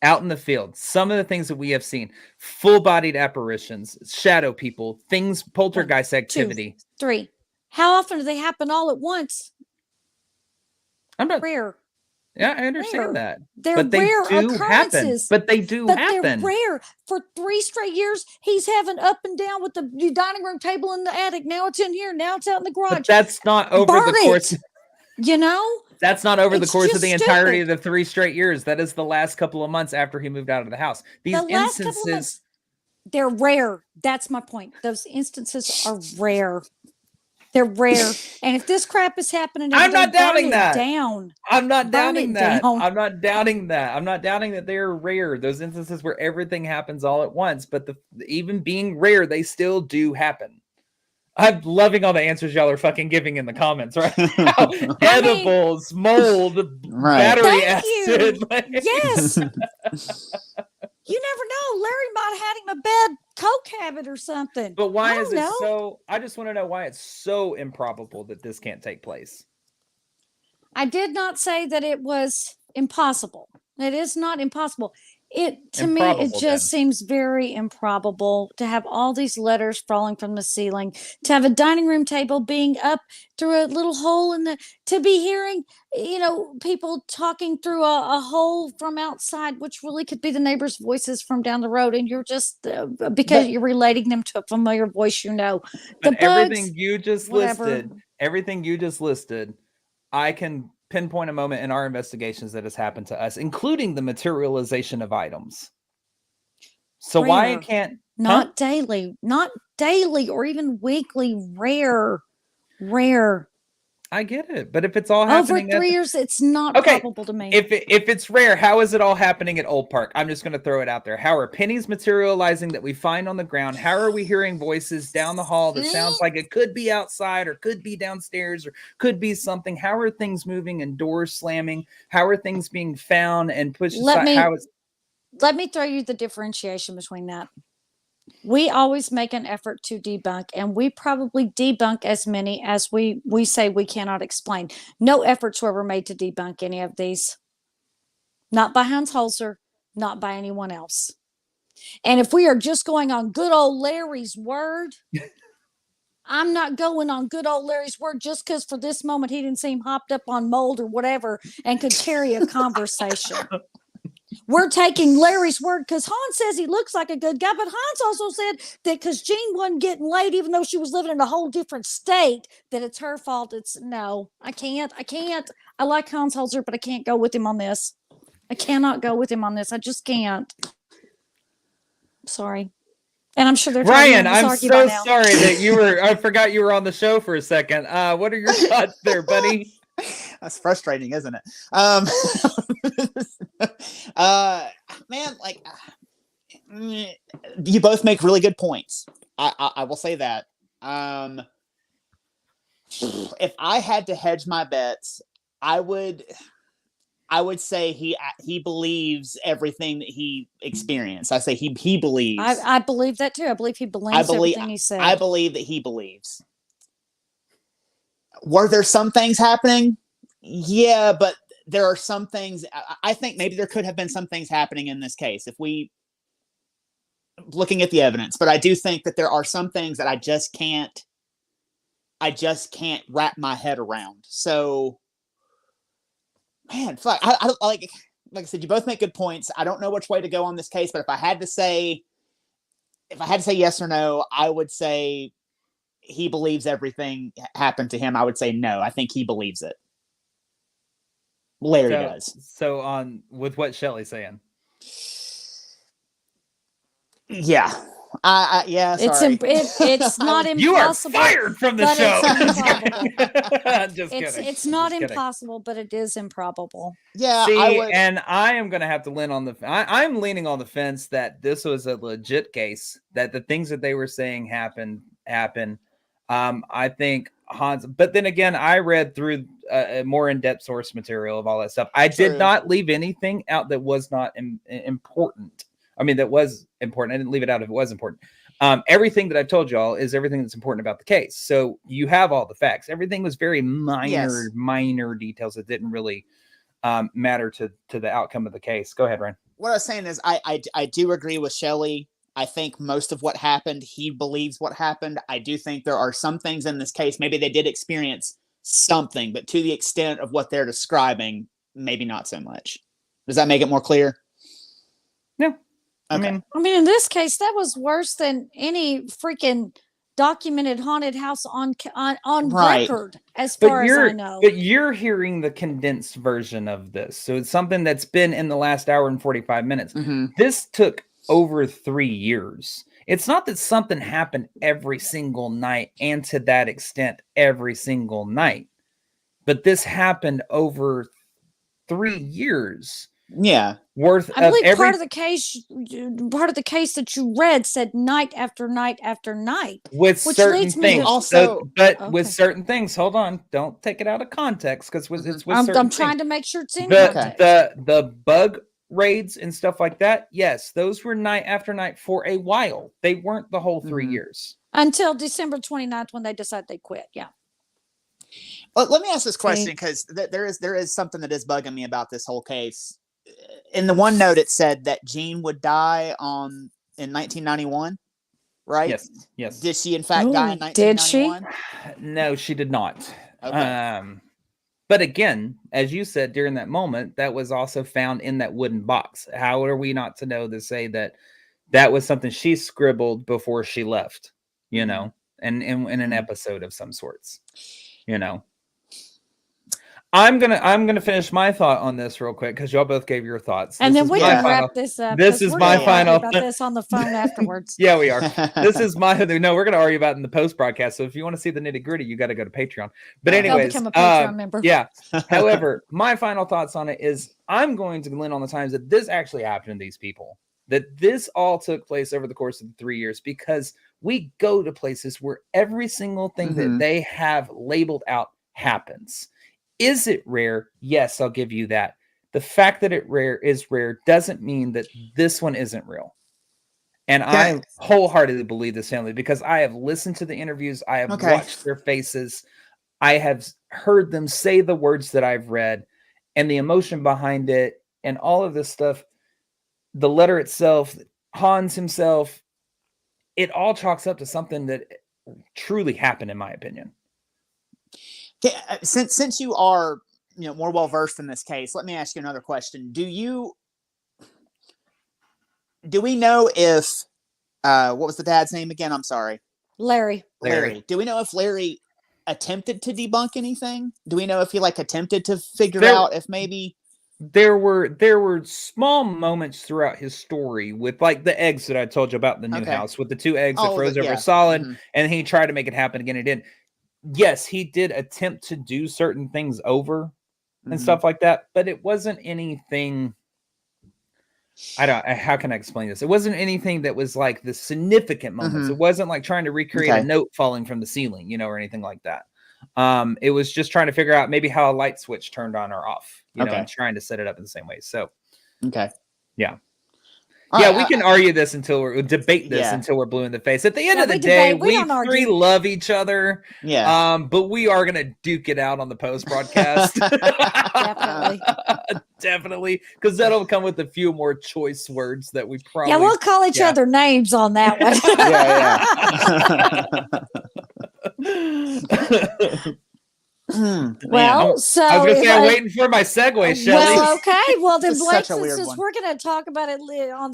out in the field, some of the things that we have seen, full-bodied apparitions, shadow people, things, poltergeist activity. 2, 3. How often do they happen all at once? I'm not rare. Yeah, I understand that. They're rare occurrences. But they do happen. They're rare. For 3 straight years, he's having up and down with the dining room table in the attic. Now it's in here. Now it's out in the garage. But that's not over the course. That's not over the course of the entirety of the 3 straight years. That is the last couple of months after he moved out of the house. These instances, they're rare. That's my point. Those instances are rare. They're rare. And if this crap is happening, I'm not doubting that. Down. I'm not Burn doubting it that. down. I'm not doubting that. I'm not doubting that they're rare. Those instances where everything happens all at once, but even being rare, they still do happen. I'm loving all the answers y'all are fucking giving in the comments right now. Edibles, mold, battery Thank acid. you. Yes. You never know. Larry might have had him a bad coke habit or something. But why is it so? I just want to know why it's so improbable that this can't take place. I did not say that it was impossible. It is not impossible. To me, it just seems very improbable to have all these letters falling from the ceiling, to have a dining room table being up through a little hole to be hearing, people talking through a hole from outside, which really could be the neighbors' voices from down the road. And you're just, because you're relating them to a familiar voice, The bugs, everything you just listed, I can pinpoint a moment in our investigations that has happened to us, including the materialization of items. So why it can't not daily or even weekly, rare. I get it, but if it's all happening over 3 years, it's not probable to me. If it's rare, how is it all happening at Old Park? I'm just going to throw it out there. How are pennies materializing that we find on the ground? How are we hearing voices down the hall that sounds like it could be outside or could be downstairs or could be something? How are things moving and doors slamming? How are things being found and pushed aside? Let me throw you the differentiation between that. We always make an effort to debunk, and we probably debunk as many as we say we cannot explain. No efforts were ever made to debunk any of these. Not by Hans Holzer, not by anyone else. And if we are just going on good old Larry's word, I'm not going on good old Larry's word just because for this moment he didn't seem hopped up on mold or whatever and could carry a conversation. We're taking Larry's word because Hans says he looks like a good guy, but Hans also said that because Jean wasn't getting laid, even though she was living in a whole different state, that it's her fault. I can't. I like Hans Holzer, but I can't go with him on this. I cannot go with him on this. I just can't. Sorry. And I'm sure they're Ryan, I'm so sorry that I forgot you were on the show for a second. What are your thoughts there, buddy? That's frustrating, isn't it? Man, you both make really good points. I will say that. If I had to hedge my bets, I would say he believes everything that he experienced. I say he believes. I believe that too. I believe he believes everything he said. I believe that he believes. Were there some things happening? Yeah, but there are some things. I think maybe there could have been some things happening in this case if we looking at the evidence. But I do think that there are some things that I just can't wrap my head around. So, man, fuck. I like I said, you both make good points. I don't know which way to go on this case, but if I had to say yes or no, I would say he believes everything happened to him. I would say no. I think he believes it. Larry does. So on with what Shelley's saying. Yeah. Yeah. Sorry. It's not impossible. You are fired from the show. It's not impossible, but it is improbable. Yeah. And I am going to have to lean on I'm leaning on the fence that this was a legit case, that the things that they were saying happen. I think Hans, but then again, I read through a more in-depth source material of all that stuff. I did not leave anything out that was not important. I mean, that was important. I didn't leave it out if it was important. Everything that I've told y'all is everything that's important about the case. So you have all the facts. Everything was very minor details that didn't really matter to the outcome of the case. Go ahead, Ryan. What I was saying is I do agree with Shelley. I think most of what happened, he believes what happened. I do think there are some things in this case, maybe they did experience something, but to the extent of what they're describing, maybe not so much. Does that make it more clear? Yeah. Okay. I mean, in this case, that was worse than any freaking documented haunted house on record, as far as I know. But you're hearing the condensed version of this. So it's something that's been in the last hour and 45 minutes. Mm-hmm. This took over 3 years. It's not that something happened every single night and to that extent every single night, but this happened over 3 years Yeah. worth I of believe every part of the case that you read said night after night after night, with which certain leads me things. to Also, But with okay. certain things, hold on, don't take it out of context because it's with I'm certain trying things. to make sure it's in The context. the bug raids and stuff like that, yes, those were night after night for a while. They weren't the whole 3 years. Until December 29th when they decided they quit. Yeah. let me ask this question See? because there is something that is bugging me about this whole case. In the one note, it said that Jean would die in 1991, right? Yes. Did she in fact die in Did she? 1991? No, she did not. Okay. But again, as you said during that moment, that was also found in that wooden box. How are we not to know to say that that was something she scribbled before she left, you know, and in an episode of some sorts, you know? I'm gonna finish my thought on this real quick because y'all both gave your thoughts. And This then is we my can final. wrap this up. This 'cause is we're my gonna argue final. about this on the phone afterwards. Yeah, we are. This is my no. We're gonna argue about it in the post broadcast. So if you want to see the nitty gritty, you got to go to Patreon. But I'll anyways, become a Patreon member. Yeah. However, my final thoughts on it is I'm going to glean on the times that this actually happened to these people. That this all took place over the course of the 3 years because we go to places where every single thing that they have labeled out happens. Is it rare? Yes, I'll give you that. The fact that it is rare doesn't mean that this one isn't real. And I wholeheartedly believe this family because I have listened to the interviews. I have watched their faces. I have heard them say the words that I've read and the emotion behind it and all of this stuff. The letter itself, Hans himself, it all chalks up to something that truly happened, in my opinion. Since you are more well versed in this case, let me ask you another question. Do we know if what was the dad's name again? I'm sorry. Larry. Do we know if Larry attempted to debunk anything? Do we know if he attempted to figure out if maybe there were small moments throughout his story with the eggs that I told you about in the new house with the 2 eggs that froze over solid and he tried to make it happen again. It didn't. Yes, he did attempt to do certain things over and stuff like that, but it wasn't anything. How can I explain this? It wasn't anything that was like the significant moments. It wasn't like trying to recreate a note falling from the ceiling, or anything like that. It was just trying to figure out maybe how a light switch turned on or off, and trying to set it up in the same way. So, yeah. We can argue this until we're debate this until we're blue in the face. At the end of the day, we three love each other. Yeah. But we are gonna duke it out on the post broadcast. Definitely, because that'll come with a few more choice words that we probably. Yeah, we'll call each other names on that one. Well, so I was gonna say I'm waiting for my segue, Shelly. Well, okay. Well, then, Blake, since we're going to talk about it on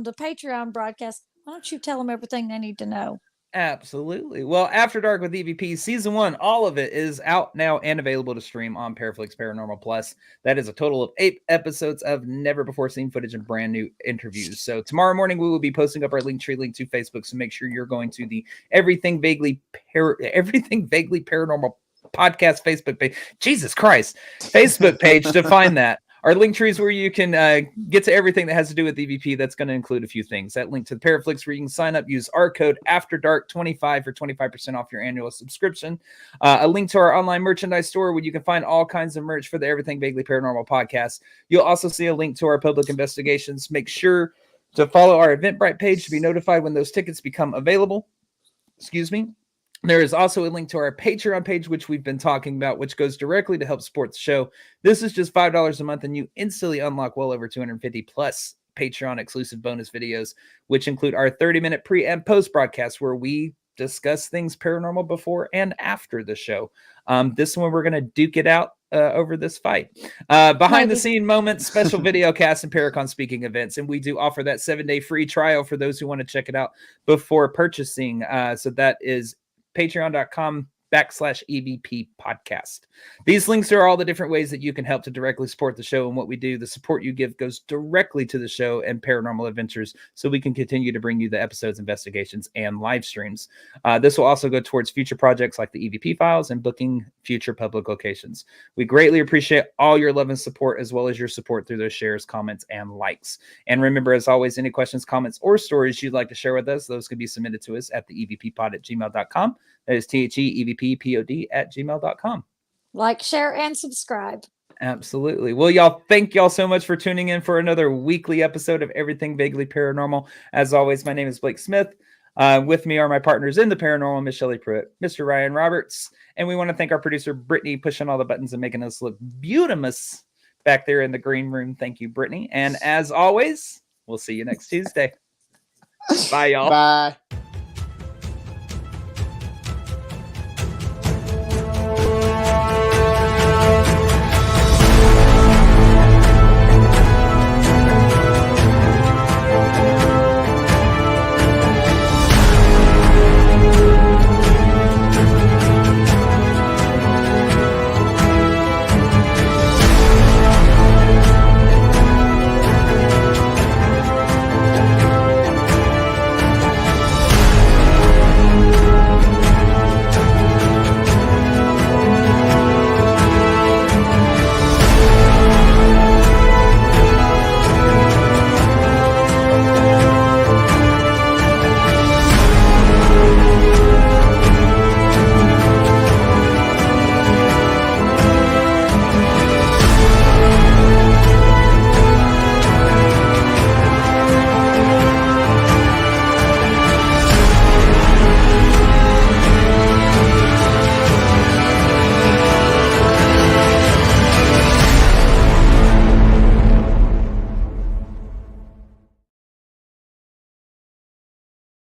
the Patreon broadcast, why don't you tell them everything they need to know? Absolutely. Well, After Dark with EVP season 1, all of it is out now and available to stream on Paraflix Paranormal Plus. That is a total of 8 episodes of never before seen footage and brand new interviews. So tomorrow morning we will be posting up our Linktree link to Facebook. So make sure you're going to the Everything Vaguely Paranormal Podcast Facebook page. Jesus Christ, Facebook page to find that. Our link tree is where you can get to everything that has to do with EVP. That's going to include a few things. That link to the Paraflix where you can sign up, use our code AFTERDARK25 for 25% off your annual subscription. A link to our online merchandise store where you can find all kinds of merch for the Everything Vaguely Paranormal podcast. You'll also see a link to our public investigations. Make sure to follow our Eventbrite page to be notified when those tickets become available. Excuse me. There is also a link to our Patreon page, which we've been talking about, which goes directly to help support the show. This is just $5 a month, and you instantly unlock well over 250 plus Patreon exclusive bonus videos, which include our 30-minute pre and post broadcast where we discuss things paranormal before and after the show. This one, we're going to duke it out over this fight. Behind the scene moments, special video casts, and Paracon speaking events. And we do offer that 7-day free trial for those who want to check it out before purchasing. So that is patreon.com /EVP podcast. These links are all the different ways that you can help to directly support the show and what we do. The support you give goes directly to the show and Paranormal Adventures, so we can continue to bring you the episodes, investigations, and live streams. This will also go towards future projects like the EVP files and booking future public locations. We greatly appreciate all your love and support, as well as your support through those shares, comments, and likes. And remember, as always, any questions, comments, or stories you'd like to share with us, those can be submitted to us at the evppod@gmail.com. That is THEEVPPOD@gmail.com. Like, share, and subscribe. Absolutely. Well, y'all, thank y'all so much for tuning in for another weekly episode of Everything Vaguely Paranormal. As always, my name is Blake Smith. With me are my partners in the paranormal, Miss Shelley Pruitt, Mr. Ryan Roberts, and we want to thank our producer, Brittany, pushing all the buttons and making us look beautimous back there in the green room. Thank you, Brittany. And as always, we'll see you next Tuesday. Bye, y'all. Bye.